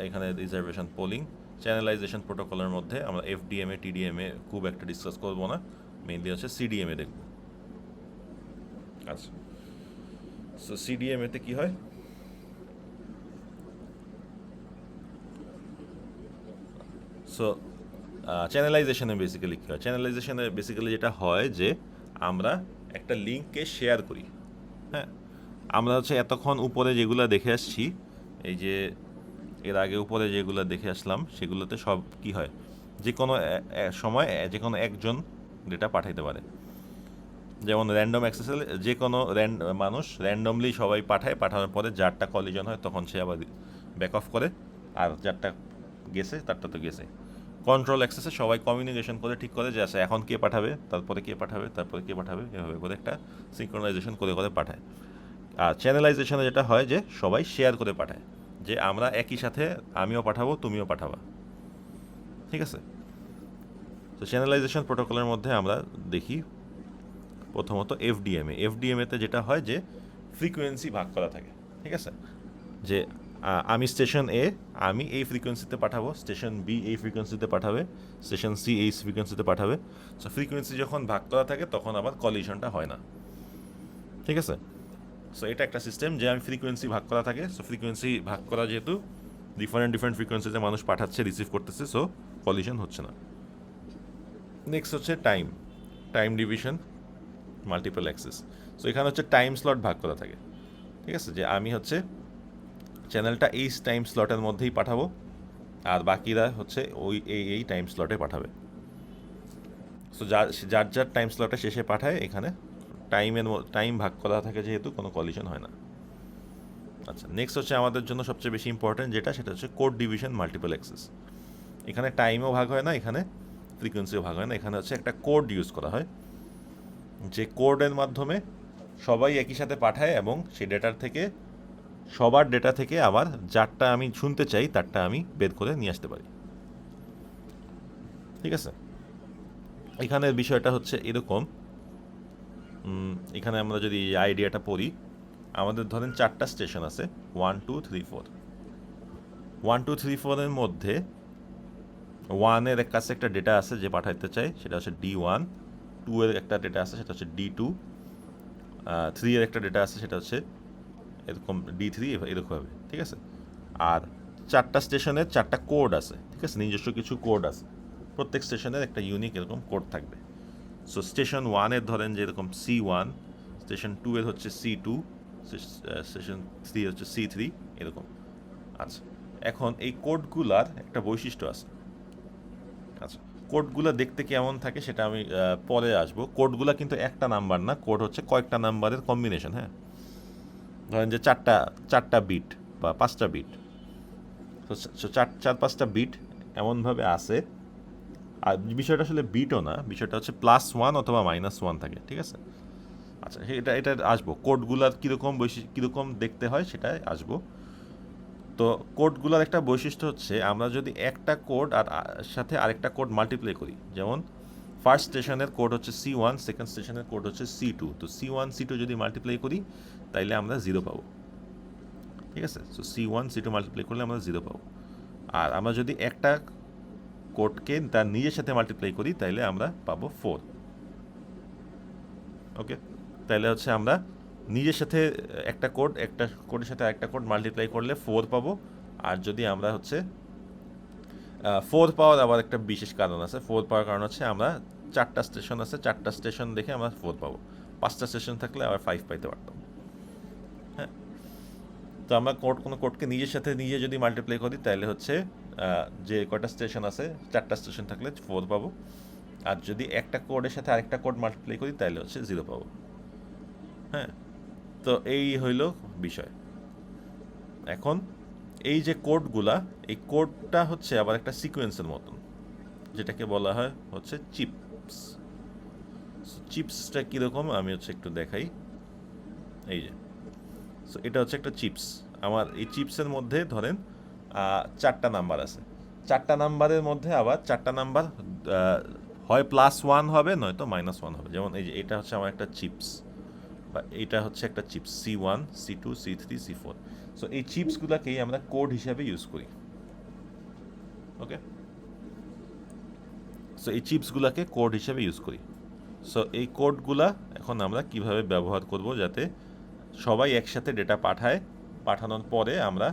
এখানে রিজার্ভেশন পোলিং। চ্যানেলাইজেশন প্রোটোকলের মধ্যে আমরা এফডিএমএ টিডিএমএ খুব একটা ডিসকাস করব না, মেইনলি হচ্ছে সিডিএমএ দেখব। আচ্ছা, সো সিডিএমএতে কি হয়, সো চ্যানেলাইজেশনে বেসিক্যালি কী হয়, চ্যানেলাইজেশনে বেসিক্যালি যেটা হয় যে আমরা একটা লিঙ্ককে শেয়ার করি। হ্যাঁ, আমরা হচ্ছে এতক্ষণ উপরে যেগুলো দেখে আসছি, এই যে এর আগে উপরে যেগুলো দেখে আসলাম সেগুলোতে সব কি হয়, যে কোনো সময় যে কোনো একজন ডেটা পাঠাইতে পারে। যেমন র্যান্ডম অ্যাক্সেসে যে কোনো মানুষ র্যান্ডমলি সবাই পাঠায়, পাঠানোর পরে যারটা কলিজন হয় তখন সে আবার ব্যাক অফ করে, আর যারটা গেছে তারটা তো গেছে। কন্ট্রোল অ্যাক্সেসে সবাই কমিউনিকেশন করে ঠিক করে যে আচ্ছা এখন কে পাঠাবে, তারপরে কে পাঠাবে, তারপরে কে পাঠাবে, এভাবে করে একটা সিনক্রোনাইজেশন করে করে পাঠায়। আর চ্যানেলাইজেশনে যেটা হয় যে সবাই শেয়ার করে পাঠায়, যে আমরা একই সাথে আমিও পাঠাবো তুমিও পাঠাবা, ঠিক আছে। তো চ্যানেলাইজেশন প্রোটোকলের মধ্যে আমরা দেখি প্রথমত এফডিএমএতে যেটা হয় যে ফ্রিকোয়েন্সি ভাগ করা থাকে, ঠিক আছে। যে আমি স্টেশন এ আমি এই ফ্রিকোয়েন্সিতে পাঠাবো, স্টেশন বি এই ফ্রিকোয়েন্সিতে পাঠাবে, স্টেশন সি এই ফ্রিকোয়েন্সিতে পাঠাবে। সো ফ্রিকোয়েন্সি যখন ভাগ করা থাকে তখন আবার কলিশনটা হয় না, ঠিক আছে। সো এটা একটা সিস্টেম যে আমি ফ্রিকোয়েন্সি ভাগ করা থাকে, সো ফ্রিকোয়েন্সি ভাগ করা যেহেতু ডিফারেন্ট ফ্রিকোয়েন্সিতে মানুষ পাঠাচ্ছে রিসিভ করতেছে, সো কলিশন হচ্ছে না। নেক্সট হচ্ছে time division multiple access. So এখানে হচ্ছে টাইম স্লট ভাগ করা থাকে, ঠিক আছে, যে আমি হচ্ছে চ্যানেলটা এই টাইম স্লটের মধ্যেই পাঠাবো, আর বাকিরা হচ্ছে ওই এই টাইম স্লটে পাঠাবে। সো যার যার যার টাইম স্লটে শেষে পাঠায়, এখানে টাইম ভাগ করা থাকে যেহেতু কোনো কলিশন হয় না। আচ্ছা, নেক্সট হচ্ছে আমাদের জন্য সবচেয়ে বেশি ইম্পর্টেন্ট যেটা, সেটা হচ্ছে কোড ডিভিশন মাল্টিপল অ্যাক্সেস। এখানে টাইমও ভাগ হয় না, এখানে ফ্রিকোয়েন্সিও ভাগ হয় না, এখানে হচ্ছে একটা কোড ইউজ করা হয়, যে কোডের মাধ্যমে সবাই একই সাথে পাঠায় এবং সেই ডেটার থেকে সবার ডেটা থেকে আবার যারটা আমি শুনতে চাই তারটা আমি বের করে নিয়ে আসতে পারি, ঠিক আছে। এখানের বিষয়টা হচ্ছে এরকম, এখানে আমরা যদি এই আইডিয়াটা পড়ি, আমাদের ধরেন 4টা স্টেশন আছে, 1 2 3 4। 1 2 3 4-এর মধ্যে 1-এর কাছে একটা ডেটা আছে যে পাঠাইতে চাই, সেটা হচ্ছে D1। 2-এর একটা ডেটা আছে, সেটা হচ্ছে D2। 3-এর একটা ডেটা আছে, সেটা হচ্ছে এরকম D3, এরকম হবে, ঠিক আছে। আর 4টা স্টেশনের 4টা কোড আছে, ঠিক আছে, নিজস্ব কিছু কোড আছে, প্রত্যেক স্টেশনের একটা ইউনিক এরকম কোড থাকবে। সো স্টেশন 1-এর ধরেন যে এরকম C1, স্টেশন 2-এর হচ্ছে C2, স্টেশন 3 হচ্ছে C3, এরকম। আচ্ছা, এখন এই কোডগুলার একটা বৈশিষ্ট্য আছে। আচ্ছা, কোডগুলো দেখতে কেমন থাকে সেটা আমি পরে আসবো। কোডগুলো কিন্তু একটা নাম্বার না, কোড হচ্ছে কয়েকটা নাম্বারের কম্বিনেশন। হ্যাঁ, ধরেন যে চারটা বিট বা 5টা বিট, তো 4-5টা বিট এমনভাবে আছে। আর বিষয়টা আসলে বিটও না, বিষয়টা হচ্ছে +1 অথবা -1 থাকে, ঠিক আছে। আচ্ছা, এটা আসবো, কোডগুলার কীরকম দেখতে হয় সেটাই আসবো। তো কোডগুলোর একটা বৈশিষ্ট্য হচ্ছে, আমরা যদি একটা কোড আর সাথে আরেকটা কোড মাল্টিপ্লাই করি, যেমন ফার্স্ট স্টেশনের কোড হচ্ছে C1, সেকেন্ড স্টেশনের কোড হচ্ছে C2, তো C1 C2 যদি মাল্টিপ্লাই করি তাইলে আমরা 0 পাবো, ঠিক আছে। সো C1 C2 মাল্টিপ্লাই করলে আমরা 0 পাবো। আর আমরা যদি একটা কোডকে তার নিজের সাথে মাল্টিপ্লাই করি তাইলে আমরা পাবো 4। ওকে, তাইলে হচ্ছে আমরা নিজের সাথে একটা কোডের সাথে আরেকটা কোড মাল্টিপ্লাই করলে 4 পাবো। আর যদি আমরা হচ্ছে 4 পাওয়ার আবার একটা বিশেষ কারণ আছে, 4 পাওয়ার কারণ হচ্ছে আমরা 4টা স্টেশন আছে, 4টা স্টেশন দেখে আমরা 4 পাবো। 5টা স্টেশন থাকলে আবার 5 পাইতে পারতাম। হ্যাঁ, তো আমরা কোনো কোডকে নিজের সাথে নিজে যদি মাল্টিপ্লাই করি তাহলে হচ্ছে যে কয়টা স্টেশন আছে, 4টা স্টেশন থাকলে 4 পাবো। আর যদি একটা কোডের সাথে আরেকটা কোড মাল্টিপ্লাই করি তাহলে হচ্ছে 0 পাবো। হ্যাঁ, তো এই হইল বিষয়। এখন এই যে কোডগুলা, এই কোডটা হচ্ছে আবার একটা সিকোয়েন্সের মতন, যেটাকে বলা হয় হচ্ছে চিপস। চিপসটা কীরকম আমি হচ্ছে একটু দেখাই। এই যে, সো এটা হচ্ছে একটা চিপস। আমার এই চিপসের মধ্যে ধরেন 4টা নাম্বার আছে, 4টা নাম্বারের মধ্যে আবার 4টা নাম্বার হয় +1 হবে নয়তো -1 হবে। যেমন এই যে এটা হচ্ছে আমার একটা চিপস, বা এটা হচ্ছে একটা chips C1 C2 C3 C4। So এই চিপসগুলোকেই আমরা কোড হিসাবে ইউজ করি। ওকে, সো এই চিপসগুলোকে কোড হিসাবে ইউজ করি। সো এই কোডগুলা এখন আমরা কিভাবে ব্যবহার করব যাতে সবাই একসাথে ডেটা পাঠায়, পাঠানোর পরে আমরা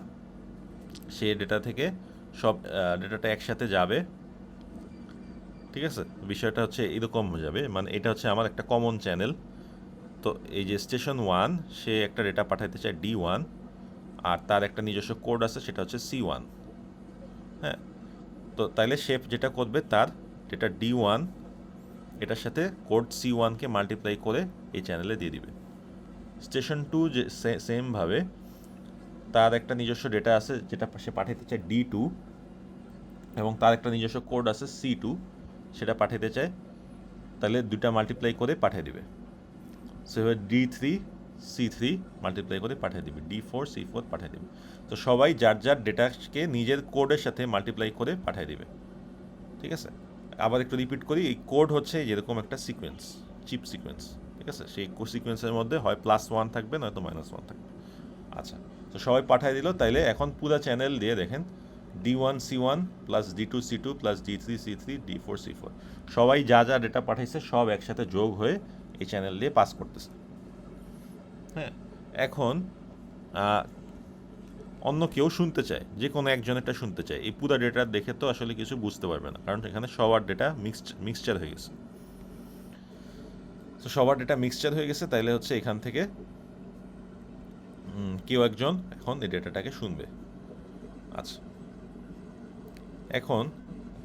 সেই ডেটা থেকে সব ডেটাটা একসাথে যাবে, ঠিক আছে। বিষয়টা হচ্ছে এরকম হয়ে যাবে, মানে এটা হচ্ছে আমার একটা কমন চ্যানেল। তো এই যে স্টেশন 1 সে একটা ডেটা পাঠাইতে চায় D1, আর তার একটা নিজস্ব কোড আছে সেটা হচ্ছে C1। হ্যাঁ, তো তাইলে সে যেটা করবে, তার ডেটা D1 এটার সাথে কোড C1কে মাল্টিপ্লাই করে এই চ্যানেলে দিয়ে দিবে। স্টেশন 2 যে সেমভাবে তার একটা নিজস্ব ডেটা আছে যেটা সে পাঠাইতে চায় D2, এবং তার একটা নিজস্ব কোড আছে C2, সেটা পাঠাইতে চায়, তাহলে দুটা মাল্টিপ্লাই করে পাঠিয়ে দিবে। সেভাবে D3 C3 মাল্টিপ্লাই করে পাঠিয়ে দিবে, D4 C4 পাঠিয়ে দিবে। তো সবাই যার যার ডেটাকে নিজের কোডের সাথে মাল্টিপ্লাই করে পাঠিয়ে দিবে, ঠিক আছে। আবার একটু রিপিট করি, এই কোড হচ্ছে যেরকম একটা সিকোয়েন্স, চিপ সিকোয়েন্স, ঠিক আছে। সেই সিকোয়েন্সের মধ্যে হয় +1 থাকবে নয়তো -1 থাকবে। আচ্ছা, তো সবাই পাঠিয়ে দিল, তাইলে এখন পুরো চ্যানেল দিয়ে দেখেন D1 C1 plus D2 C2 plus D3 C3 D4 C4, সবাই যা যা ডেটা পাঠাইছে সব একসাথে যোগ হয়ে এই চ্যানেল দিয়ে পাস করতেছে। হ্যাঁ, এখন অন্য কেউ শুনতে চায়, যে কোনো একজনেরটা শুনতে চায়, এই পুরো ডেটা দেখে তো আসলে কিছু বুঝতে পারবে না, কারণ এখানে সবার ডেটা মিক্সচার হয়ে গেছে। তো সবার ডেটা মিক্সচার হয়ে গেছে, তাইলে হচ্ছে এখান থেকে কেউ একজন এখন এই ডেটাটাকে শুনবে। আচ্ছা, এখন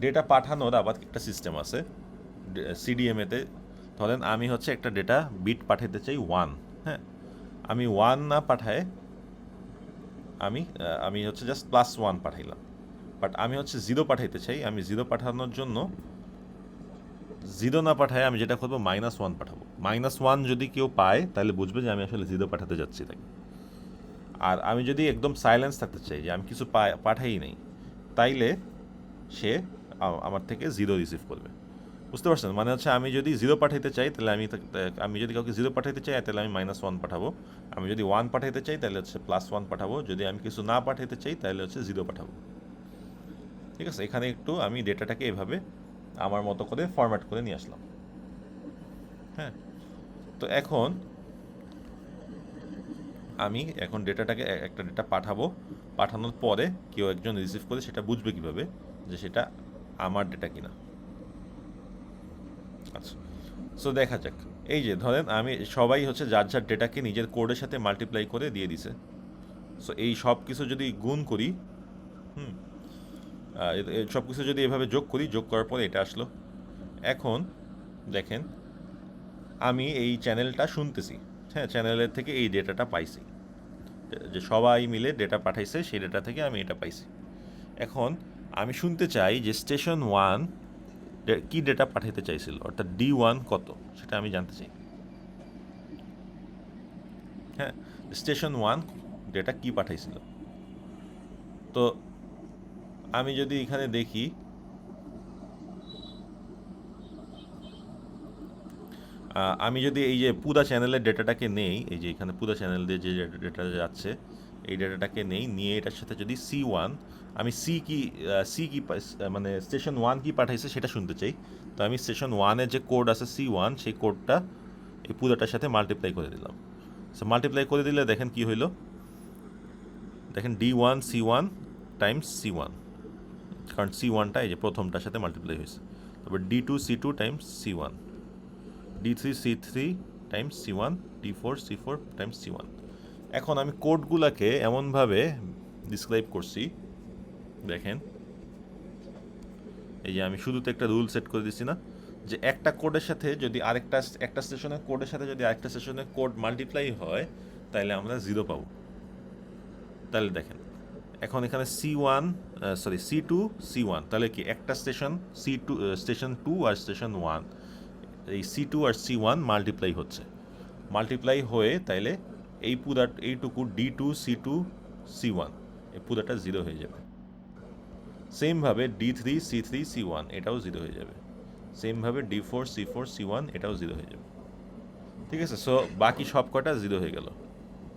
ডেটা পাঠানোর আবার একটা সিস্টেম আছে সিডিএমএতে। ধরেন আমি হচ্ছে একটা ডেটা বিট পাঠাতে চাই 1, হ্যাঁ, আমি 1 না পাঠায় আমি হচ্ছে জাস্ট +1 পাঠাইলাম, বাট আমি হচ্ছে 0 পাঠাইতে চাই। আমি 0 পাঠানোর জন্য 0 না পাঠায় আমি যেটা করবো -1 পাঠাবো। -1 যদি কেউ পায় তাহলে বুঝবে যে আমি আসলে 0 পাঠাতে যাচ্ছি তাকে। আর আমি যদি একদম সাইলেন্স থাকতে চাই, যে আমি কিছু পাঠাই নাই, তাইলে সে আমার থেকে 0 রিসিভ করবে। বুঝতে পারছেন? মানে হচ্ছে আমি যদি 0 পাঠাইতে চাই তাহলে আমি যদি কাউকে 0 পাঠাইতে চাই তাহলে আমি -1 পাঠাবো। আমি যদি 1 পাঠাইতে চাই তাহলে হচ্ছে +1 পাঠাবো। যদি আমি কিছু না পাঠাইতে চাই তাহলে হচ্ছে 0 পাঠাবো। ঠিক আছে? এখানে একটু আমি ডেটাটাকে এভাবে আমার মতো করে ফরম্যাট করে নিয়ে আসলাম। হ্যাঁ, তো এখন আমি ডেটাটাকে একটা ডেটা পাঠাবো। পাঠানোর পরে কেউ একজন রিসিভ করে সেটা বুঝবে কিভাবে যে সেটা আমার ডেটা কিনা। আচ্ছা, সো দেখা যাক। এই যে ধরেন আমি সবাই হচ্ছে যার যার ডেটাকে নিজের কোডের সাথে মাল্টিপ্লাই করে দিয়ে দিছে। সো এই সব কিছু যদি গুণ করি, হুম, সব কিছু যদি এভাবে যোগ করি, যোগ করার পরে এটা আসলো। এখন দেখেন আমি এই চ্যানেলটা শুনতেছি, হ্যাঁ, চ্যানেলের থেকে এই ডেটাটা পাইছি, যে সবাই মিলে ডেটা পাঠাইছে, সেই ডেটা থেকে আমি এটা পাইছি। এখন আমি শুনতে চাই যে স্টেশন 1 কি ডেটা পাঠাইতে চাইছিল, অর্থাৎ D1 কত, সেটা আমি জানতে চাই। হ্যাঁ, স্টেশন 1 ডেটা কি পাঠাইছিল। তো আমি যদি এখানে দেখি, আমি যদি এই যে পুরা চ্যানেলের ডেটাটাকে নেই, এই যে এখানে পুরা চ্যানেল দিয়ে যে ডেটা যাচ্ছে এই ডেটাটাকে নিয়ে এটার সাথে যদি C1, আমি সি কি মানে স্টেশন 1 কি পাঠাইছে সেটা শুনতে চাই। তো আমি স্টেশন 1-এর যে কোড আছে C1, সেই কোডটা এই পুরোটার সাথে মাল্টিপ্লাই করে দিলাম। সো মাল্টিপ্লাই করে দিলে দেখেন কি হইলো, দেখেন D1 C1 টাইমস C1, কারণ C1টা এই যে প্রথমটার সাথে মাল্টিপ্লাই হয়েছে। তারপর D2 C2 Times C1, D3 C3 Times C1, D4 C4 Times C1। এখন আমি কোডগুলোকে এমনভাবে ডিসক্রাইব করছি, দেখেন এই যে আমি শুধুতে একটা রুল সেট করে দিচ্ছি না, যে একটা কোডের সাথে যদি একটা স্টেশনের কোডের সাথে যদি আরেকটা স্টেশনের কোড মাল্টিপ্লাই হয় তাহলে আমরা 0 পাবো। তাহলে দেখেন এখন এখানে C2 C1, তাহলে কি একটা স্টেশন 2 আর স্টেশন 1, এই C2 আর C1 মাল্টিপ্লাই হচ্ছে, মাল্টিপ্লাই হয়ে তাইলে এইটুকু D2 C2 C1 এই পুরাটা 0 হয়ে যাবে। সেমভাবে D3 C3 C1 এটাও 0 হয়ে যাবে। সেমভাবে D4 C4 C1 এটাও 0 হয়ে যাবে। ঠিক আছে? সো বাকি সব কটা 0 হয়ে গেল।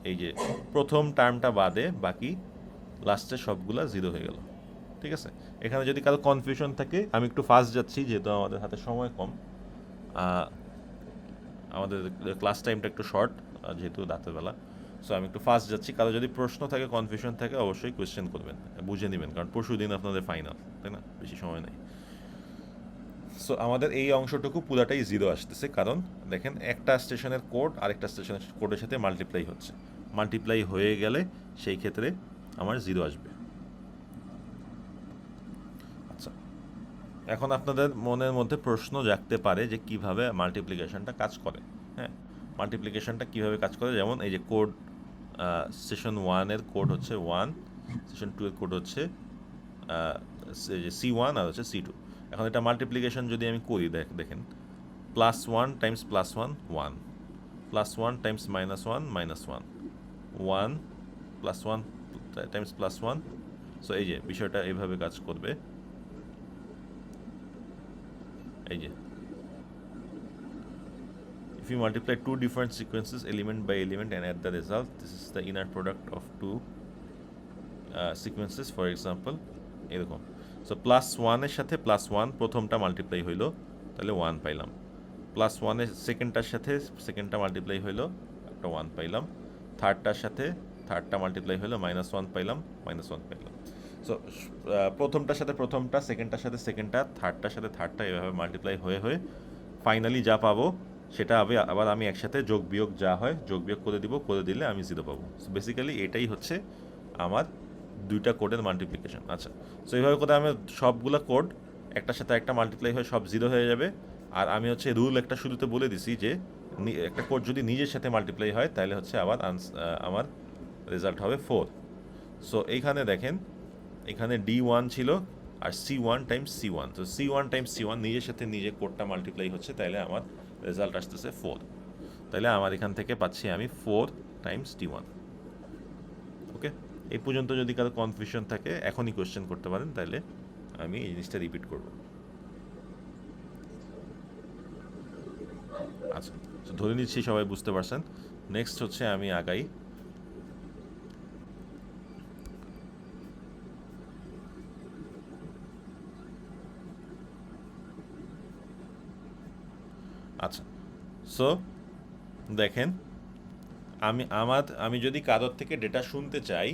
এই যে প্রথম টার্মটা বাদে বাকি লাস্টের সবগুলা 0 হয়ে গেল। ঠিক আছে? এখানে যদি কারো কনফিউশন থাকে, আমি একটু ফাস্ট যাচ্ছি যেহেতু আমাদের হাতে সময় কম, আমাদের ক্লাস টাইমটা একটু শর্ট যেহেতু রাতের বেলা। সো আমি একটু ফাস্ট যাচ্ছি। কারো যদি প্রশ্ন থাকে, কনফিউশন থাকে, অবশ্যই কোয়েশ্চেন করবেন, বুঝে নেবেন, কারণ পরশু দিন আপনাদের ফাইনাল, তাই না? বেশি সময় নেই। সো আমাদের এই অংশটুকু পুরাটাই 0 আসতেছে, কারণ দেখেন একটা স্টেশনের কোড আরেকটা স্টেশনের কোডের সাথে মাল্টিপ্লাই হচ্ছে। মাল্টিপ্লাই হয়ে গেলে সেই ক্ষেত্রে আমার 0 আসবে। আচ্ছা, এখন আপনাদের মনের মধ্যে প্রশ্ন জাগতে পারে যে কিভাবে মাল্টিপ্লিকেশনটা কাজ করে। হ্যাঁ, মাল্টিপ্লিকেশনটা কিভাবে কাজ করে, যেমন এই যে কোড, সেশন 1-এর কোড হচ্ছে 1, সেশন 2-এর কোড হচ্ছে C1 আর হচ্ছে C2। এখন এটা মাল্টিপ্লিকেশন যদি আমি করি, দেখেন +1 টাইমস +1 1, +1 টাইমস -1 -1, 1 +1 টাইমস +1। সো এই যে বিষয়টা এইভাবে কাজ করবে। এই যে if you multiply two different sequences element by element and add the result, this is the inner product of two sequences, for example এরকম। সো +1-এর সাথে +1 প্রথমটা মাল্টিপ্লাই হইলো, তাহলে 1 পাইলাম। +1-এর সেকেন্ডটার সাথে সেকেন্ডটা মাল্টিপ্লাই হইলো, একটা 1 পাইলাম। থার্ডটার সাথে থার্ডটা মাল্টিপ্লাই হইলো, -1 পাইলাম, -1 পাইলাম। সো প্রথমটার সাথে প্রথমটা, সেকেন্ডটার সাথে সেকেন্ডটা, থার্ডটার সাথে থার্ডটা, এভাবে মাল্টিপ্লাই হয়ে হয়ে ফাইনালি যা পাবো সেটা আবার আমি একসাথে যোগ বিয়োগ যা হয় যোগ বিয়োগ করে দিব, করে দিলে আমি 0 পাবো। সো বেসিক্যালি এটাই হচ্ছে আমার দুইটা কোডের মাল্টিপ্লিকেশন। আচ্ছা, সো এইভাবে করে আমি সবগুলো কোড একটার সাথে একটা মাল্টিপ্লাই হয়ে সব 0 হয়ে যাবে। আর আমি হচ্ছে রুল একটা শুরুতে বলে দিছি যে একটা কোড যদি নিজের সাথে মাল্টিপ্লাই হয় তাহলে হচ্ছে আমার রেজাল্ট হবে 4। সো এইখানে দেখেন, এখানে D1 ছিল আর C1 টাইমস C1। তো C1 টাইমস C1 নিজের সাথে নিজে কোডটা মাল্টিপ্লাই হচ্ছে, তাইলে আমার রেজাল্ট আসতেছে 4। তাইলে আমার এখান থেকে পাচ্ছি আমি 4 টাইমস D1। ওকে, এই পর্যন্ত যদি কারো কনফিউশন থাকে এখনই কোয়েশ্চেন করতে পারেন, তাহলে আমি এই জিনিসটা রিপিট করব। আচ্ছা, তো ধরে নিচ্ছি সবাই বুঝতে পারছেন। নেক্সট হচ্ছে আমি আগাই। আচ্ছা, সো দেখেন, আমি যদি কারোর থেকে ডেটা শুনতে চাই,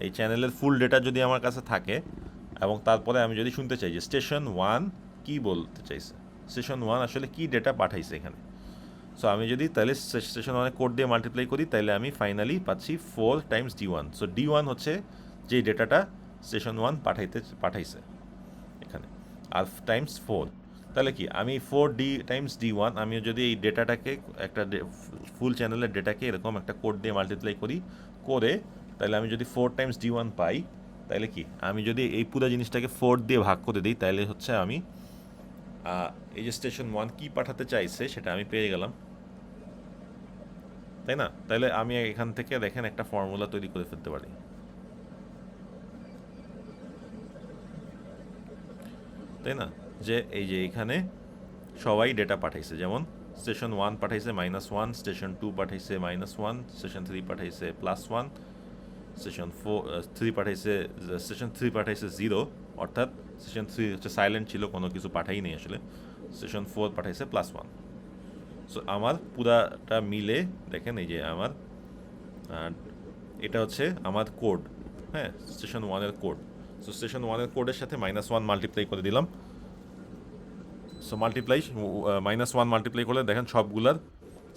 এই চ্যানেলের ফুল ডেটা যদি আমার কাছে থাকে, এবং তারপরে আমি যদি শুনতে চাই যে স্টেশন 1 কি বলতে চাইছে, স্টেশন 1 আসলে কি ডেটা পাঠাইছে এখানে। সো আমি যদি তাহলে স্টেশন 1 কোড দিয়ে মাল্টিপ্লাই করি, তাহলে আমি ফাইনালি পাচ্ছি 4 টাইমস D1। সো D1 হচ্ছে যে ডেটাটা স্টেশন 1 পাঠাইছে এখানে, আর টাইমস 4। তাহলে কি আমি 4D টাইমস D1, আমি যদি এই ডেটাটাকে একটা ফুল চ্যানেলের ডেটাকে এরকম একটা কোড দিয়ে মাল্টিপ্লাই করি, করে তাহলে আমি যদি 4 টাইমস D1 পাই, তাহলে কি আমি যদি এই পুরো জিনিসটাকে 4 দিয়ে ভাগ করে দিই, তাহলে হচ্ছে আমি এই যে স্টেশন 1 কি পাঠাতে চাইছে সেটা আমি পেয়ে গেলাম, তাই না? তাহলে আমি এখান থেকে দেখেন একটা ফর্মুলা তৈরি করে ফেলতে পারি, তাই না? যে এই যে এখানে সবাই ডেটা পাঠাইছে, যেমন স্টেশন 1 পাঠাইছে -1, স্টেশন 2 পাঠাইছে -1, স্টেশন 3 পাঠাইছে +1, স্টেশন 3 পাঠাইছে, স্টেশন 3 পাঠাইছে 0, অর্থাৎ স্টেশন 3 হচ্ছে সাইলেন্ট ছিল, কোনো কিছু পাঠাই নেই আসলে। স্টেশন 4 পাঠাইছে +1। সো আমার পুরাটা মিলে দেখেন এই যে আমার এটা হচ্ছে আমার কোড, হ্যাঁ, স্টেশন 1-এর কোড। সো স্টেশন 1-এর কোডের সাথে -1 মাল্টিপ্লাই করে দিলাম। সো -1 মাল্টিপ্লাই করলে দেখেন সবগুলার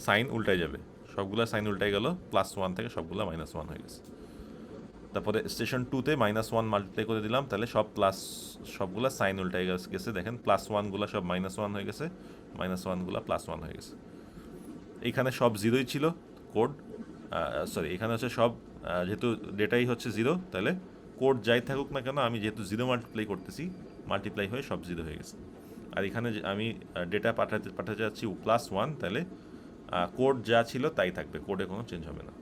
সাইন উল্টাই যাবে, সবগুলার সাইন উল্টাই গেল, +1 থেকে সবগুলা -1 হয়ে গেছে। তারপরে স্টেশন 2-তে -1 মাল্টিপ্লাই করে দিলাম, তাহলে সবগুলা সাইন উল্টাই গেছে, দেখেন +1 গুলা সব -1 হয়ে গেছে, -1 গুলা +1 হয়ে গেছে। এইখানে সব 0ই ছিল কোড, সরি এখানে হচ্ছে সব যেহেতু ডেটাই হচ্ছে 0, তাহলে কোড যাই থাকুক না কেন, আমি যেহেতু 0 মাল্টিপ্লাই করতেছি, মাল্টিপ্লাই হয়ে সব 0 হয়ে গেছে। আর এখানে আমি ডেটা পাঠাতে যাচ্ছি +1, তাহলে কোড যা ছিল তাই থাকবে, কোডে কোনো চেঞ্জ হবে না,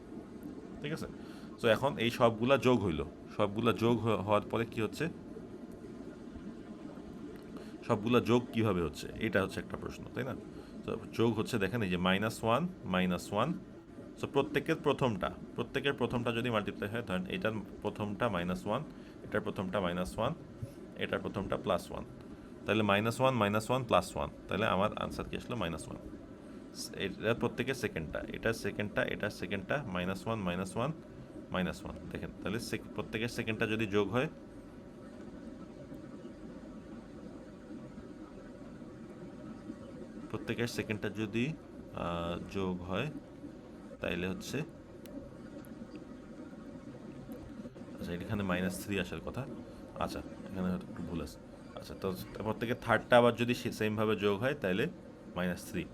ঠিক আছে? সো এখন এই সবগুলা যোগ হইল, সবগুলা যোগ হওয়ার পরে কি হচ্ছে, সবগুলা যোগ কিভাবে হচ্ছে, এটা হচ্ছে একটা প্রশ্ন, তাই না? তো যোগ হচ্ছে দেখেন এই যে -1 -1। সো প্রত্যেকের প্রথমটা যদি মাল্টিপ্লাই হয়, ধরেন এটার প্রথমটা -1, এটার প্রথমটা -1, এটার প্রথমটা +1, তাহলে -1 -1 +1, তাহলে আমার আনসার কি আসলো -1। এটা প্রত্যেকের সেকেন্ডটা, এটার সেকেন্ডটা, এটার সেকেন্ডটা, -1 -1 -1, দেখেন তাহলে প্রত্যেকের সেকেন্ডটা যদি যোগ হয়, প্রত্যেকের সেকেন্ডটা যদি যোগ হয়, তাইলে হচ্ছে, আচ্ছা এখানে -3 আসার কথা, আচ্ছা এখানে হয়তো একটু ভুল আছে। আচ্ছা, তো প্রত্যেকের থার্ডটা আবার যদি সেমভাবে যোগ হয়, তাহলে -3।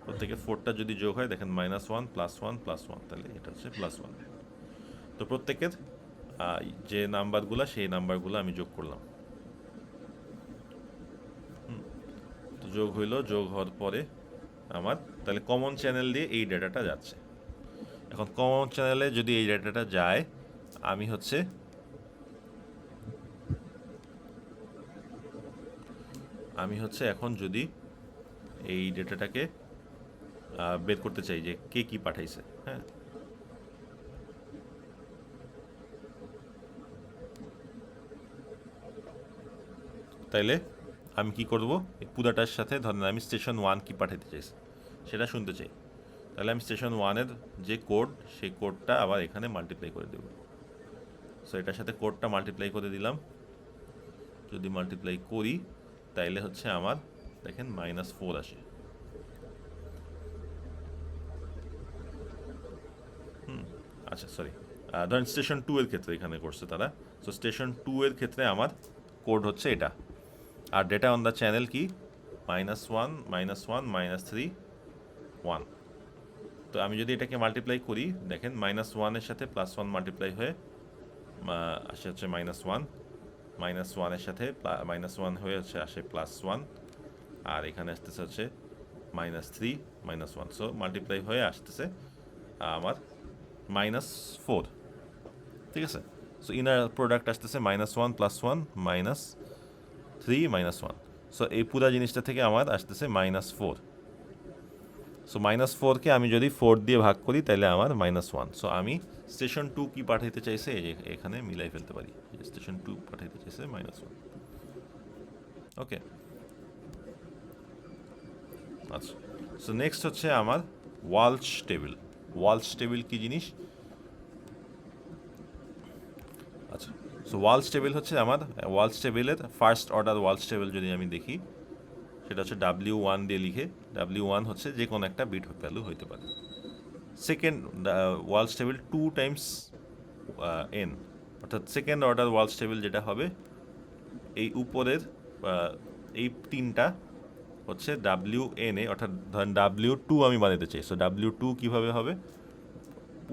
প্রত্যেকের ফোর্থটা যদি যোগ হয়, দেখেন -1 +1 +1, তাহলে এটা হচ্ছে +1। তো প্রত্যেকের যে নাম্বারগুলো, সেই নাম্বারগুলো আমি যোগ করলাম, তো যোগ হইল, যোগ হওয়ার পরে আমার তাহলে কমন চ্যানেল দিয়ে এই ডেটাটা যাচ্ছে। এখন কমন চ্যানেলে যদি এই ডেটাটা যায়, আমি হচ্ছে এখন যদি এই ডেটাটাকে বের করতে চাই যে কে কি পাঠাইছে, হ্যাঁ, তাইলে আমি কি করব, এই পুরাটার সাথে ধরেন আমি স্টেশন 1 কি পাঠাতে চাইছি সেটা শুনতে চাই, তাহলে আমি স্টেশন 1-এর যে কোড, সেই কোডটা আবার এখানে মাল্টিপ্লাই করে দেব। সো এটার সাথে কোডটা মাল্টিপ্লাই করে দিলাম, যদি মাল্টিপ্লাই করি তাইলে হচ্ছে আমার দেখেন -4 আসে। আচ্ছা সরি, ধরেন স্টেশন 2 এর ক্ষেত্রে এখানে করছে তারা। সো স্টেশন 2 এর ক্ষেত্রে আমার কোড হচ্ছে এটা, আর ডেটা অন দ্য চ্যানেল কি -1 -1 -3 1। তো আমি যদি এটাকে মাল্টিপ্লাই করি, দেখেন -1 এর সাথে +1 মাল্টিপ্লাই হয়ে আসে হচ্ছে -1, -1 এর সাথে -1 হয়ে হচ্ছে আসে +1, আর এখানে আসতেছে হচ্ছে -3 -1। সো মাল্টিপ্লাই হয়ে আসতেছে আমার -4, ঠিক আছে। সো ইনার প্রোডাক্ট আসতেছে -1 +1 -3 -1। সো এই পুরো জিনিসটা থেকে আমার আসতেছে -4। সো -4কে আমি যদি 4 দিয়ে ভাগ করি তাহলে আমার -1। সো আমি স্টেশন 2 কি পাঠাইতে চাইছে এই যে এখানে মিলাই ফেলতে পারি, স্টেশন 2 পাঠাইতে চাইছে -1। ওকে, আচ্ছা। সো নেক্সট হচ্ছে আমার ওয়ালশ টেবিল। ওয়ালশ টেবিল কি জিনিস? আচ্ছা, সো ওয়ালশ টেবিল হচ্ছে আমার ওয়ালশ টেবিলের ফার্স্ট অর্ডার ওয়ালশ টেবিল যদি আমি দেখি, সেটা হচ্ছে W1 দিয়ে লিখে। W1 হচ্ছে যে কোনো একটা বিট ভ্যালু হইতে পারে। Second Walsh table 2 Times n, অর্থাৎ সেকেন্ড অর্ডার ওয়ালশ টেবিল যেটা হবে, এই উপরের এই তিনটা হচ্ছে WN এ, অর্থাৎ ধরেন W2 আমি বানাতে চাই। সো W2 কীভাবে হবে?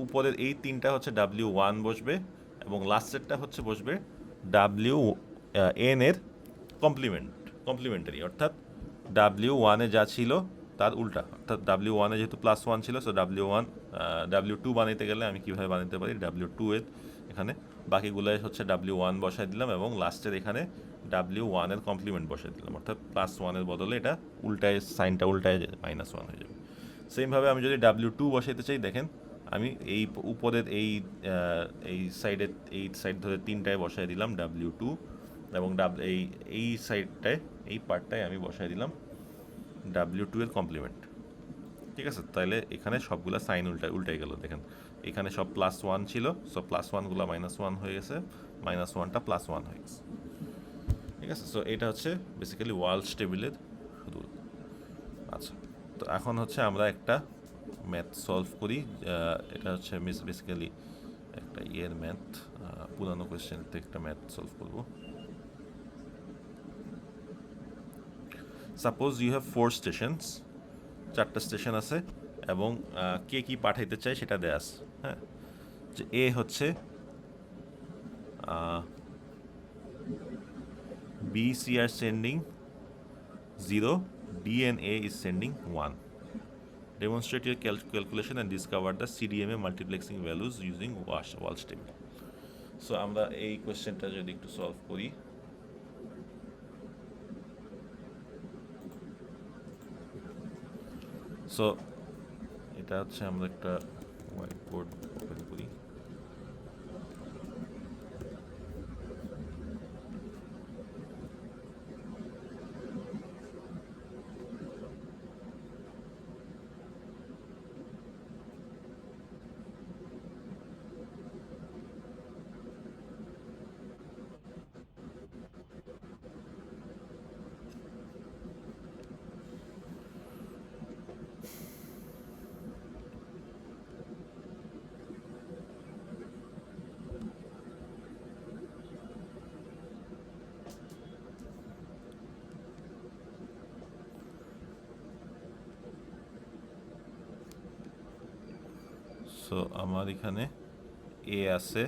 উপরের এই তিনটা হচ্ছে W1 বসবে, এবং লাস্টেরটা হচ্ছে বসবে WN এর কমপ্লিমেন্টারি, অর্থাৎ W1 এ যা ছিল তার উল্টা। অর্থাৎ W1 এ যেহেতু +1 ছিল, সো W2 বানাইতে গেলে আমি কীভাবে বানাতে পারি, W2 এর এখানে বাকিগুলো হচ্ছে W1 বসাই দিলাম, এবং লাস্টের এখানে W1 এর কমপ্লিমেন্ট বসাই দিলাম, অর্থাৎ +1 এর বদলে এটা উল্টায়, সাইনটা উল্টায় -1 হয়ে যাবে। সেমভাবে আমি যদি W2 বসাইতে চাই, দেখেন আমি এই উপরের এই সাইড ধরে তিনটায় বসাই দিলাম W2, এবং এই সাইডটায়, এই পার্টটায় আমি বসাই দিলাম W2 এর কমপ্লিমেন্ট, ঠিক আছে। তাহলে এখানে সবগুলা সাইন উল্টাই গেল। দেখেন এখানে সব +1 ছিল, সো +1গুলো -1 হয়ে গেছে, -1টা +1 হয়ে গেছে, ঠিক আছে। সো এটা হচ্ছে বেসিক্যালি ওয়ালশ টেবিলের রুল। আচ্ছা, তো এখন হচ্ছে আমরা একটা ম্যাথ সলভ করি। এটা হচ্ছে বেসিক্যালি একটা ম্যাথ, পুরানো কোয়েশ্চেন থেকে একটা ম্যাথ সলভ করব। সাপোজ ইউ হ্যাভ 4 স্টেশনস, 4টা স্টেশন আছে, এবং কে কি পাঠাইতে চায় সেটা দেয়া আছে। হ্যাঁ, যে এ হচ্ছে BC are sending 0, D and A is sending 1. Demonstrate your calculation and discover the CDMA multiplexing values using Walsh table. So আমরা এই কোয়েশ্চেনটা যদি একটু সলভ করি, সো এটা হচ্ছে আমরা একটা হোয়াইট বোর্ড ওপেন করি। সো আমার এখানে এ আছে,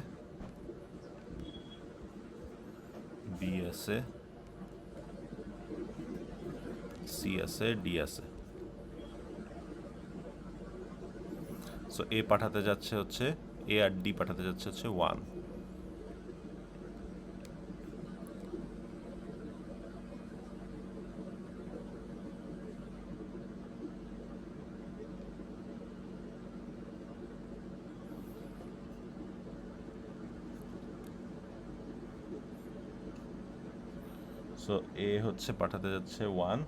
বি আছে, সি আছে, ডি আছে। সো এ পাঠাতে যাচ্ছে হচ্ছে, এ আর ডি পাঠাতে যাচ্ছে হচ্ছে 1। সো এ হচ্ছে পাঠাতে যাচ্ছে 1,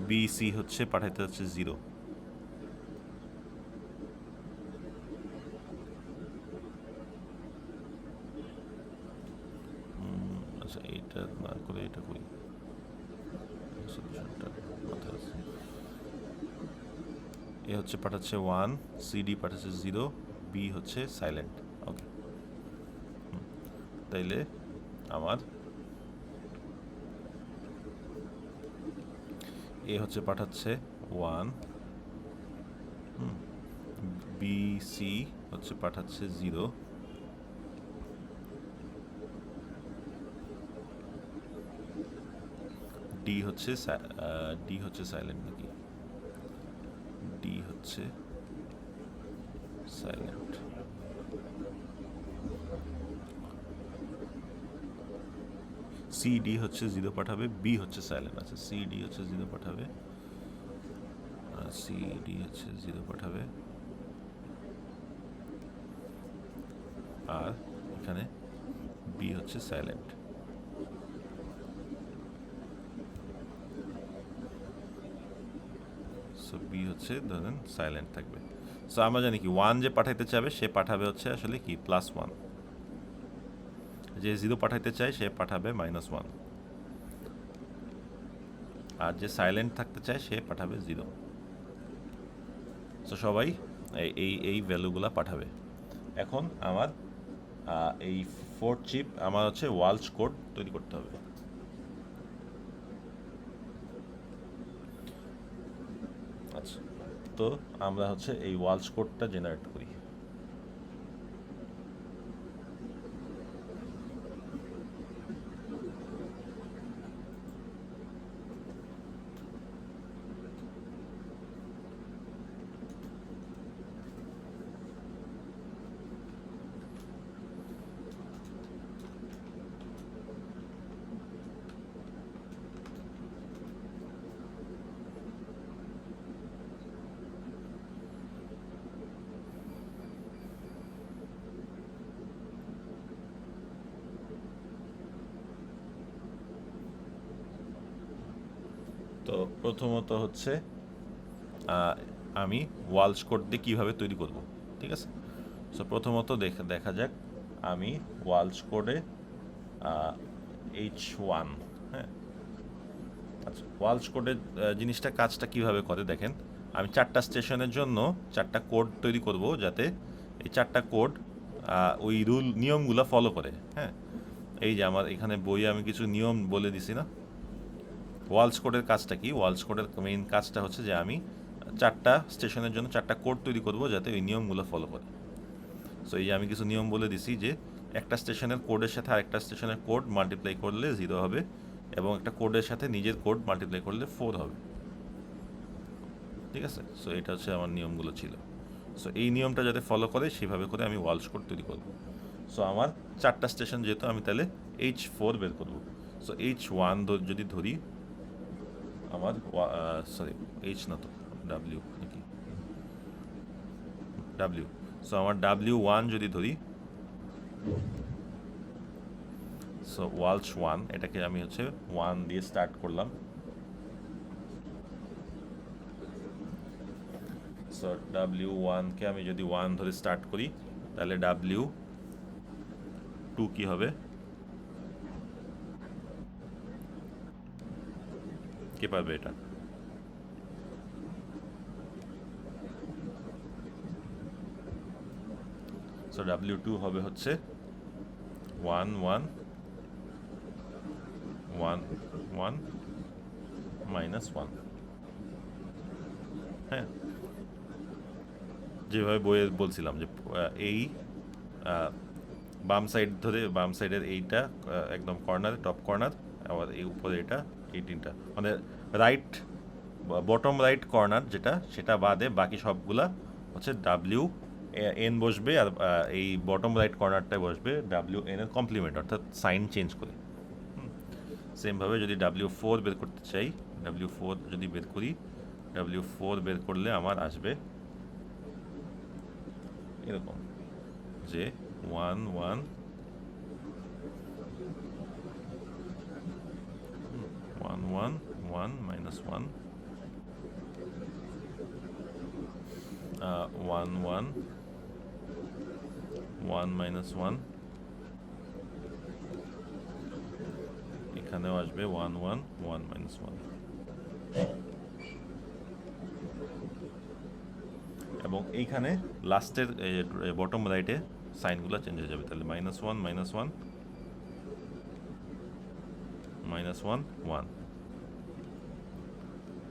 BC হচ্ছে পাঠাতে যাচ্ছে 0। আচ্ছা, এইটা না করে এটা করি, সলিউশনটা মাথায় আছে। এ হচ্ছে পাঠাচ্ছে 1, সিডি পাঠাচ্ছে 0, বি হচ্ছে সাইলেন্ট। ওকে, তাইলে আমার এ হচ্ছে পাঠাচ্ছে 1, বি সি হচ্ছে পাঠাচ্ছে 0, ডি হচ্ছে সাইলেন্ট নাকি, ডি হচ্ছে সাইলেন্ট। সিডি হচ্ছে 0 পাঠাবে, বি হচ্ছে সাইলেন্ট। আচ্ছা, সিডি হচ্ছে 0 পাঠাবে, সিডি হচ্ছে 0 পাঠাবে, আর এখানে বি হচ্ছে সাইলেন্ট। সো বি হচ্ছে ধরেন সাইলেন্ট থাকবে। সো আমরা জানি কি 1 যে পাঠাইতে চাবে সে পাঠাবে হচ্ছে আসলে কি +1, যে 0 পাঠাইতে চায় সে পাঠাবে -1, আর যে সাইলেন্ট থাকতে চায় সে পাঠাবে 0। সো সবাই এই ভ্যালুগুলা পাঠাবে। এখন আমার এই 4 চিপ আমার হচ্ছে ওয়ালস কোড তৈরি করতে হবে। আচ্ছা, তো আমরা হচ্ছে এই ওয়ালস কোডটা জেনারেট করি। তো প্রথমত হচ্ছে আমি ওয়ালস কোড দিয়ে কীভাবে তৈরি করব, ঠিক আছে। সো প্রথমত দেখা যাক আমি ওয়ালস কোডে H1, হ্যাঁ। আচ্ছা, ওয়ালস কোডের জিনিসটা কাজটা কিভাবে করে দেখেন। আমি 4টা স্টেশনের জন্য 4টা কোড তৈরি করব, যাতে এই 4টা কোড ওই নিয়মগুলো ফলো করে, হ্যাঁ। এই যে আমার এখানে বইয়ে আমি কিছু নিয়ম বলে দিছি না। ওয়ালস কোডের কাজটা কি, ওয়ালস কোডের মেইন কাজটা হচ্ছে যে আমি 4টা স্টেশনের জন্য 4টা কোড তৈরি করব যাতে ওই নিয়মগুলো ফলো করে। সো এই যে আমি কিছু নিয়ম বলে দিছি যে একটা স্টেশনের কোডের সাথে আরেকটা স্টেশনের কোড মাল্টিপ্লাই করলে 0 হবে, এবং একটা কোডের সাথে নিজের কোড মাল্টিপ্লাই করলে 4 হবে, ঠিক আছে। সো এটা হচ্ছে আমার নিয়মগুলো ছিল। সো এই নিয়মটা যাতে ফলো করে সেভাবে করে আমি ওয়ালস কোড তৈরি করব। সো আমার 4টা স্টেশন যেহেতু, আমি তাহলে H4 বের করব। সো H1 যদি ধরি, আমার সরি H না তো W নাকি, W। সো আমার W1 যদি ধরি, সো ওয়ালস 1, এটাকে আমি হচ্ছে 1 দিয়ে স্টার্ট করলাম। সো W1-কে আমি যদি 1 ধরে স্টার্ট করি, তাহলে W2 কি হবে, কে পারবে এটা? সো W2 হবে হচ্ছে 1 1 1 1 -1, হ্যাঁ। যেভাবে বইয়ে বলছিলাম যে এই বাম সাইড ধরে, বাম সাইডের এইটা একদম কর্নার, টপ কর্নার, আবার এই উপরে এটা, এই তিনটা মানে রাইট, বটম রাইট কর্নার যেটা, সেটা বাদে বাকি সবগুলা হচ্ছে WN বসবে, আর এই বটম রাইট কর্নারটায় বসবে WN এর কমপ্লিমেন্ট, অর্থাৎ সাইন চেঞ্জ করে। সেমভাবে যদি W4 বের করতে চাই, W4 যদি বের করি, W4 বের করলে আমার আসবে এরকম যে 1 1 1 1 1 -1 1 1 1 -1, এখানেও আসবে 1 1 1 -1। এবং এইখানে লাস্টের বটম রাইটে সাইনগুলো চেঞ্জ হয়ে যাবে, তাহলে -1 -1 -1 1,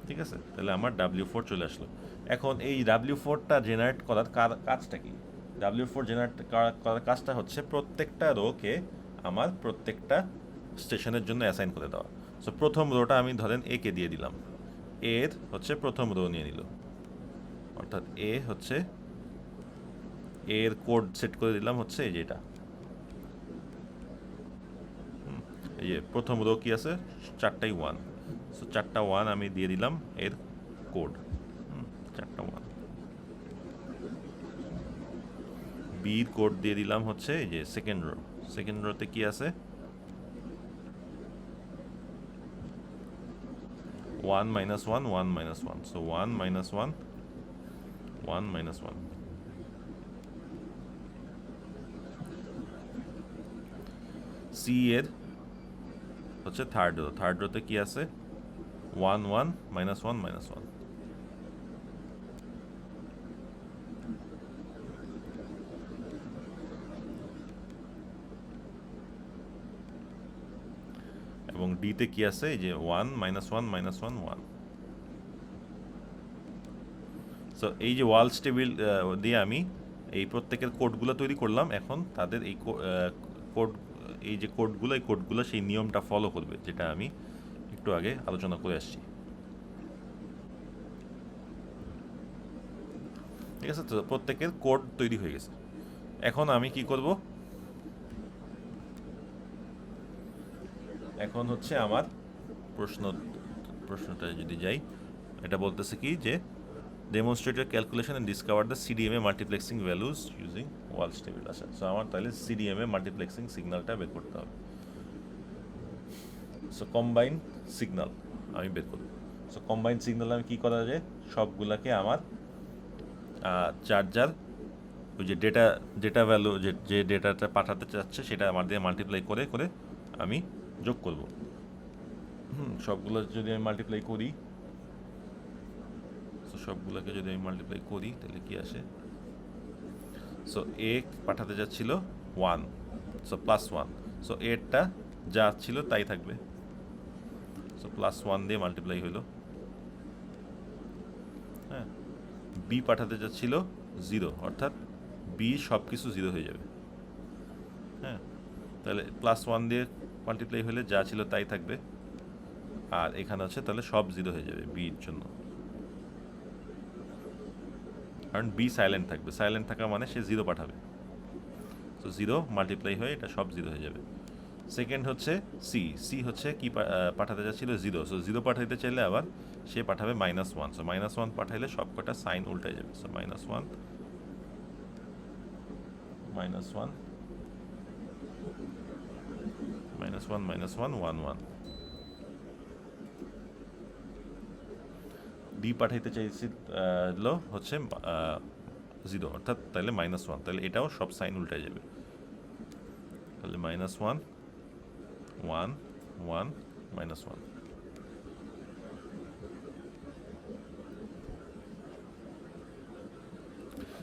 ঠিক আছে? তাহলে আমার W4 চলে আসলো। এখন এই W4টা জেনারেট করার কাজটা কি? W4 জেনারেট করার কাজটা হচ্ছে প্রত্যেকটা রোকে আমার প্রত্যেকটা স্টেশনের জন্য অ্যাসাইন করে দেওয়া। সো প্রথম রোটা আমি ধরেন এ কে দিয়ে দিলাম, এর হচ্ছে প্রথম রো নিয়ে নিল, অর্থাৎ এ হচ্ছে এর কোড সেট করে দিলাম হচ্ছে এই যেটা, এই যে প্রথম রো কি আছে, 4টাই 1, সো 4টা 1 আমি দিয়ে দিলাম এর কোড, 4টা 1। বির কোড দিয়ে দিলাম হচ্ছে এই যে সেকেন্ড রোতে কি আছে, 1 -1 1 -1, সো 1 -1 1 -1। সি এর হচ্ছে থার্ড রোতে কি আছে, 1 1 -1 -1। এবং ডিতে কি আছে, এই যে 1 -1 -1 1। সো এই যে ওয়ালস টেবিল দিয়ে আমি এই প্রত্যেকের কোডগুলো তৈরি করলাম। এখন তাদের এই কোড, এই যে কোডগুলো সেই নিয়মটা ফলো করবে, যেটা আমি একটু আগে আলোচনা করে আসছি, ঠিক আছে? তো প্রত্যেকের কোড তৈরি হয়ে গেছে। এখন আমি কি করব, এখন হচ্ছে আমার প্রশ্নটা যদি যাই, এটা বলতেছে কি যে demonstrate your calculation and discover the CDMA multiplexing values using Walsh table। আচ্ছা, সো আমার তাহলে CDMA মাল্টিপ্লেক্সিং সিগন্যালটা বের করতে হবে। সো কম্বাইন সিগন্যাল আমি বের করব। সো কম্বাইন সিগন্যাল আমি কী করা যায়, সবগুলাকে আমার চার্জার ওই যে ডেটা ভ্যালু যে ডেটাটা পাঠাতে চাচ্ছে সেটা আমার দিয়ে মাল্টিপ্লাই করে করে আমি যোগ করব। সবগুলো যদি আমি মাল্টিপ্লাই করি, সো সবগুলোকে যদি আমি মাল্টিপ্লাই করি তাহলে কি আসে, সো এ পাঠাতে যাচ্ছিল 1, সো +1, সো এরটা যা ছিল তাই থাকবে, সো +1 দিয়ে মাল্টিপ্লাই হইলো। হ্যাঁ, বি পাঠাতে যাচ্ছিল 0, অর্থাৎ বি সব কিছু 0 হয়ে যাবে। হ্যাঁ, তাহলে +1 দিয়ে মাল্টিপ্লাই হলে যা ছিল তাই থাকবে, আর এখানে আছে তাহলে সব 0 হয়ে যাবে বির জন্য, কারণ বি সাইলেন্ট থাকবে। সাইলেন্ট থাকা মানে সে 0 পাঠাবে, সো 0 মাল্টিপ্লাই হয়ে এটা সব 0 হয়ে যাবে। সেকেন্ড হচ্ছে সি হচ্ছে কি পাঠাতে যাচ্ছিল 0, সো 0 পাঠাইতে চাইলে আবার সে পাঠাবে -1, সো -1 পাঠাইলে সব কটা সাইন উল্টায় যাবে, সো -1 -1 -1 -1 1 1। ডি পাঠাইতে চাইছিল হচ্ছে 0, অর্থাৎ তাহলে -1, তাহলে এটাও সব সাইন উল্টায় যাবে, তাহলে -1 1 1 -1।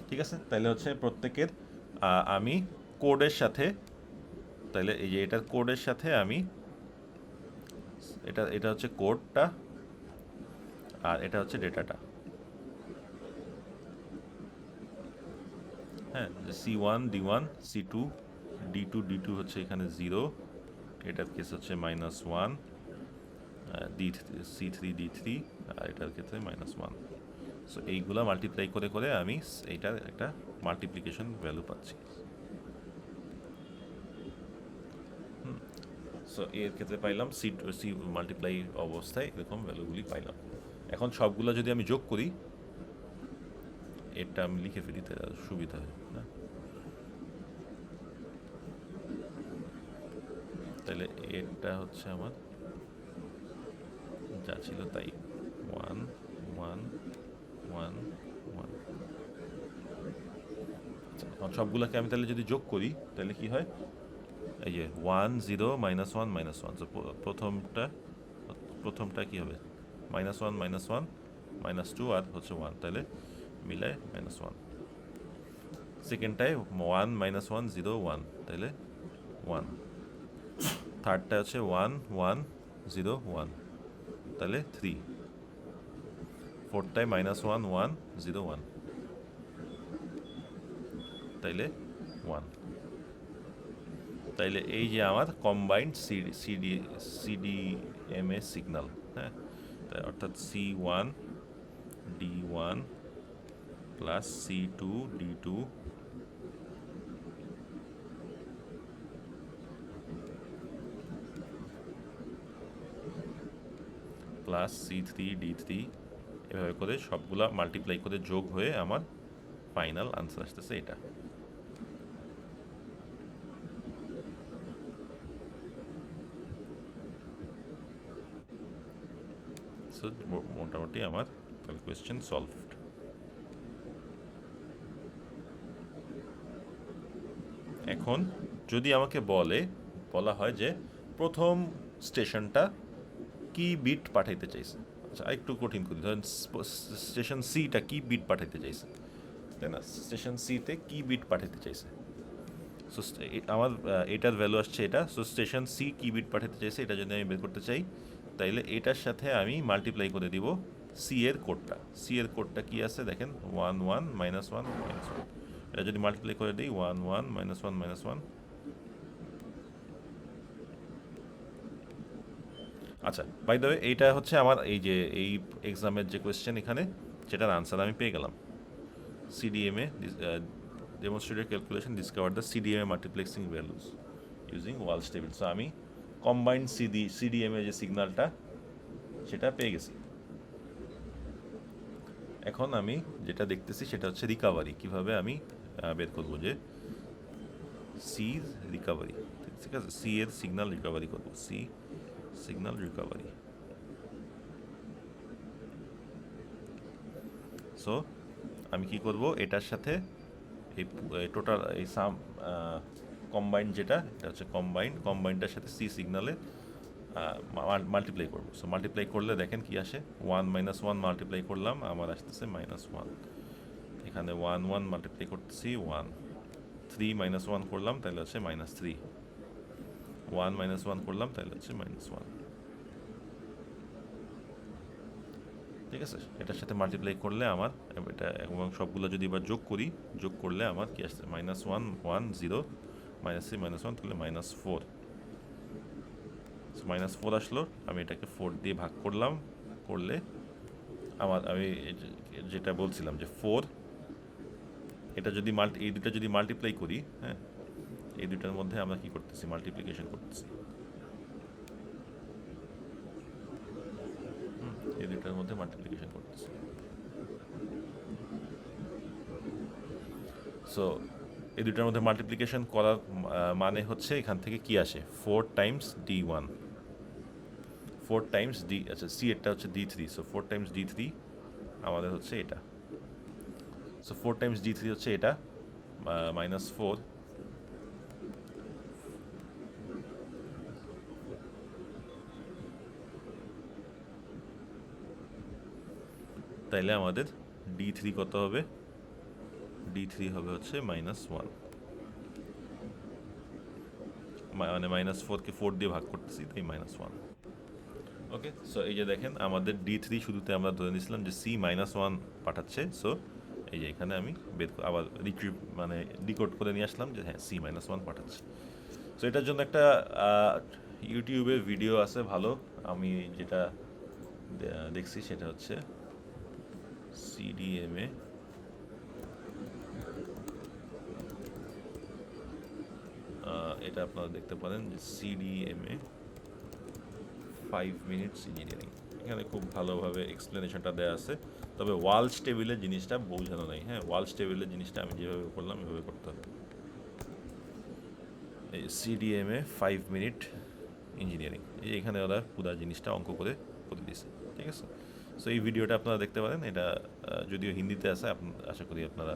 ঠিক আছে, তাহলে হচ্ছে প্রত্যেকের আমি কোডের সাথে, তাহলে এই যে এটার কোডের সাথে আমি এটা হচ্ছে কোডটা, আর এটা হচ্ছে ডেটাটা। হ্যাঁ, C1 D1 C2 D2 হচ্ছে এখানে 0, এটার কেস হচ্ছে -1, C3 D3, আর এটার ক্ষেত্রে -1। সো এইগুলা মাল্টিপ্লাই করে করে আমি এইটার একটা মাল্টিপ্লিকেশন ভ্যালু পাচ্ছি। সো এর ক্ষেত্রে পাইলাম সি মাল্টিপ্লাই অবস্থায় এরকম ভ্যালুগুলি পাইলাম। এখন সবগুলো যদি আমি যোগ করি, এটা আমি লিখে ফেলি তাহলে সুবিধা হয় না, তাহলে এটা হচ্ছে আমার যা ছিল তাই 1 1 1 1। এখন সবগুলোকে আমি তাহলে যদি যোগ করি তাহলে কি হয়, এই যে 1 0 -1 -1, তো প্রথমটা কি হবে, -1 -1 -2 আর হচ্ছে 1, তাহলে মিলে -1 সেকেন্ডটায় 1 -1 0 1 তাহলে 1 থার্ডটা হচ্ছে 1 1 0 1 তাহলে 3 ফোর্থটায় -1 1 0 1 তাইলে 1 তাইলে এই যে আমার কম্বাইন্ড সিডিএমএ সিগন্যাল, হ্যাঁ, অর্থাৎ C1 D1 plus C2 D2 plus C3 D3 এভাবে করে সবগুলা মাল্টিপ্লাই করে যোগ হয়ে আমার ফাইনাল আনসার আসতেছে এটা। সো মোটামুটি আমার কোয়েশ্চেন সলভড। এখন যদি আমাকে বলা হয় যে প্রথম স্টেশনটা কি বিট পাঠাইতে চাইছে, আচ্ছা একটু কঠিন করি, ধরেন স্টেশন সিটা কি বিট পাঠাইতে চাইছে, তাই না? স্টেশন সিতে কি বিট পাঠাইতে চাইছে, সো আমার এটার ভ্যালু আসছে এটা। সো স্টেশন সি কি বিট পাঠাতে চাইছে এটা যদি আমি বের করতে চাই, তাইলে এটার সাথে আমি মাল্টিপ্লাই করে দিব সি এর কোডটা কি আছে দেখেন, 1 1 -1 -1, এটা যদি মাল্টিপ্লাই করে দিই 1 1 -1 -1। আচ্ছা, বাই দ্য ওয়ে এইটা হচ্ছে আমার এই এক্সামের যে কোয়েশ্চেন এখানে, যেটার আনসার আমি পেয়ে গেলাম। CDMA demonstrated calculation discovered the CDMA multiplexing values using Walsh table. So আমি কম্বাইন্ড CDMA যে সিগন্যালটা সেটা পেয়ে গেছি। এখন আমি যেটা দেখতেছি সেটা হচ্ছে রিকাভারি, কিভাবে আমি বের করবো যে সি রিকাভারি, ঠিক আছে, সি এর সিগন্যাল রিকাভারি করবো, সি সিগন্যাল রিকাভারি। সো আমি কি করব, এটার সাথে এই টোটাল এই সাম কম্বাইন্ড যেটা, এটা হচ্ছে কম্বাইন্ডটার সাথে সি সিগনালে মাল্টিপ্লাই করবো। সো মাল্টিপ্লাই করলে দেখেন কি আসে, 1 -1 মাল্টিপ্লাই করলাম, আমার আসতেছে -1। এখানে 1 1 মাল্টিপ্লাই করতেছি 1, 3 -1 করলাম তাহলে হচ্ছে -3, 1 -1 করলাম তাহলে হচ্ছে -1, ঠিক আছে। এটার সাথে মাল্টিপ্লাই করলে আমার এটা, এবং সবগুলো যদি এবার যোগ করলে আমার কি আসছে, -1 1 0 -3 -1 তাহলে -4। -4 আসলো, আমি এটাকে 4 দিয়ে ভাগ করলে আমি যেটা বলছিলাম যে 4, এটা যদি এই দুটা যদি মাল্টিপ্লাই করি, হ্যাঁ, এই দুটার মধ্যে আমরা কি করতেছি, মাল্টিপ্লিকেশন করতেছি, এই দুটার মধ্যে মাল্টিপ্লিকেশন করতেছি। সো এই দুটার মধ্যে মাল্টিপ্লিকেশন করার মানে হচ্ছে এখান থেকে কি আসে, 4 টাইমস D1, 4 টাইমস D, আচ্ছা সি এটা হচ্ছে D3, সো 4 টাইমস D3 আমাদের হচ্ছে এটা। সো 4 টাইমস D3 হচ্ছে এটা, -4, তাইলে আমাদের D3 কত হবে, D3 হবে হচ্ছে -1, মানে -4কে 4 দিয়ে ভাগ করতেছি তাই -1। ওকে, সো এই যে দেখেন আমাদের D3 শুরুতে আমরা ধরে নিয়েছিলাম যে সি -1 পাঠাচ্ছে। সো এই যে এখানে আমি আবার ডিকোড করে নিয়ে আসলাম যে হ্যাঁ সি -1 পাঠাচ্ছে। সো এটার জন্য একটা ইউটিউবে ভিডিও আছে ভালো, আমি যেটা দেখছি সেটা হচ্ছে CDMA এটা আপনারা দেখতে পারেন যে CDMA 5 minutes ইঞ্জিনিয়ারিং, এখানে খুব ভালোভাবে এক্সপ্লেনেশনটা দেওয়া আছে। তবে ওয়ালস টেবিলের জিনিসটা বোঝানো নাই, হ্যাঁ, ওয়ালস টেবিলের জিনিসটা আমি যেভাবে করলাম এভাবে করতে হবে। এই CDMA 5 minute ইঞ্জিনিয়ারিং, এই এখানে ওরা পুরো জিনিসটা অঙ্ক করে দিয়েছে, ঠিক আছে। সো এই ভিডিওটা আপনারা দেখতে পারেন, এটা যদিও হিন্দিতে আছে, আশা করি আপনারা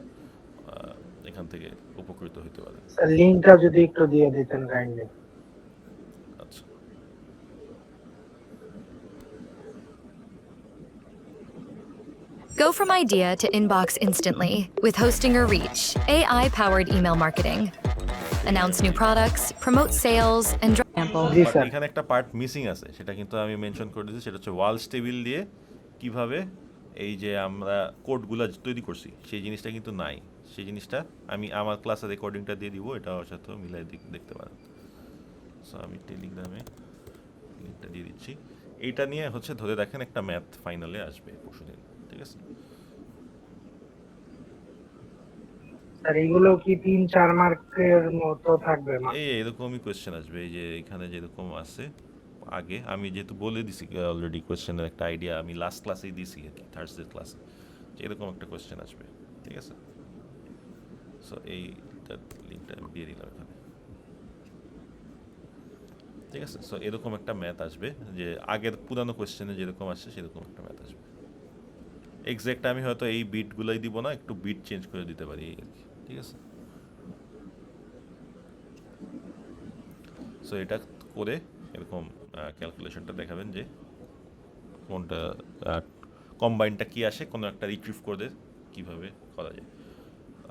এখান থেকে উপকৃত হতে পারেন। লিংকটা যদি একটু দিয়ে দিতেন কাইন্ডলি। আচ্ছা, Go for from idea to inbox instantly with Hostinger Reach, AI-powered email marketing. Announce new products, promote sales, and drive example. G but sir এখানে একটা পার্ট মিসিং আছে, সেটা কিন্তু আমি মেনশন করে দিয়েছি। সেটা হচ্ছে ওয়ালস টেবিল দিয়ে কিভাবে এই যে আমরা কোডগুলো তৈরি করছি সেই জিনিসটা কিন্তু নাই। সেই জিনিসটা আমি আমার ক্লাসের রেকর্ডিংটা দিয়ে দিব, এটা ওর সাথেও মিলাই দেখতে পারেন। সো আমি টেলিগ্রামে লিঙ্কটা দিয়ে দিচ্ছি। এইটা নিয়ে হচ্ছে ধরে রাখেন একটা ম্যাথ ফাইনালে আসবে পরশুদিন, ঠিক আছে? স্যার এগুলো কি 3-4 মার্কের মতো থাকবে? এই এরকমই কোয়েশ্চেন আসবে, এই যে এখানে যেরকম আছে আগে আমি যেহেতু বলে দিছি অলরেডি কোয়েশ্চেনের একটা আইডিয়া আমি লাস্ট ক্লাসেই দিয়েছি আর কি, থার্সডে ক্লাসে, যে এরকম একটা কোয়েশ্চেন আসবে, ঠিক আছে? সো এইটার লিঙ্কটা আমি দিয়ে দিলাম এখানে, ঠিক আছে? সো এরকম একটা ম্যাথ আসবে, যে আগের পুরানো কোয়েশ্চেনে যেরকম আসছে সেরকম একটা ম্যাথ আসবে। এক্স্যাক্ট আমি হয়তো এই বিটগুলোই দিব না, একটু বিট চেঞ্জ করে দিতে পারি এই আর কি, ঠিক আছে? সো এটা করে এরকম ক্যালকুলেশনটা দেখাবেন যে কোনটা কম্বাইনটা কি আসে, কোনো একটা রিট্রিভ করে কীভাবে করা যায়।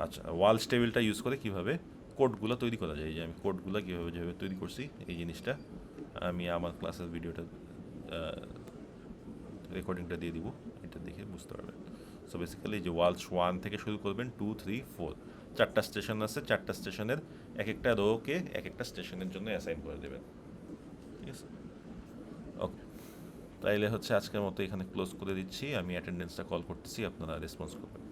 আচ্ছা, ওয়ালস টেবিলটা ইউজ করে কীভাবে কোডগুলো তৈরি করা যায়, এই যে আমি কোডগুলো কীভাবে যেভাবে তৈরি করছি এই জিনিসটা আমি আমার ক্লাসের ভিডিওটা রেকর্ডিংটা দিয়ে দিব, এটা দেখে বুঝতে পারবেন। সো বেসিক্যালি যে ওয়ালস 1 থেকে শুরু করবেন, 2, 3, 4 চারটা স্টেশন আছে, চারটা স্টেশনের এক একটা রোকে এক একটা স্টেশনের জন্য অ্যাসাইন করে দেবেন, ঠিক আছে? ওকে, তাইলে হচ্ছে আজকের মতো এখানে ক্লোজ করে দিচ্ছি। আমি অ্যাটেন্ডেন্সটা কল করতেছি, আপনারা রেসপন্স করবেন।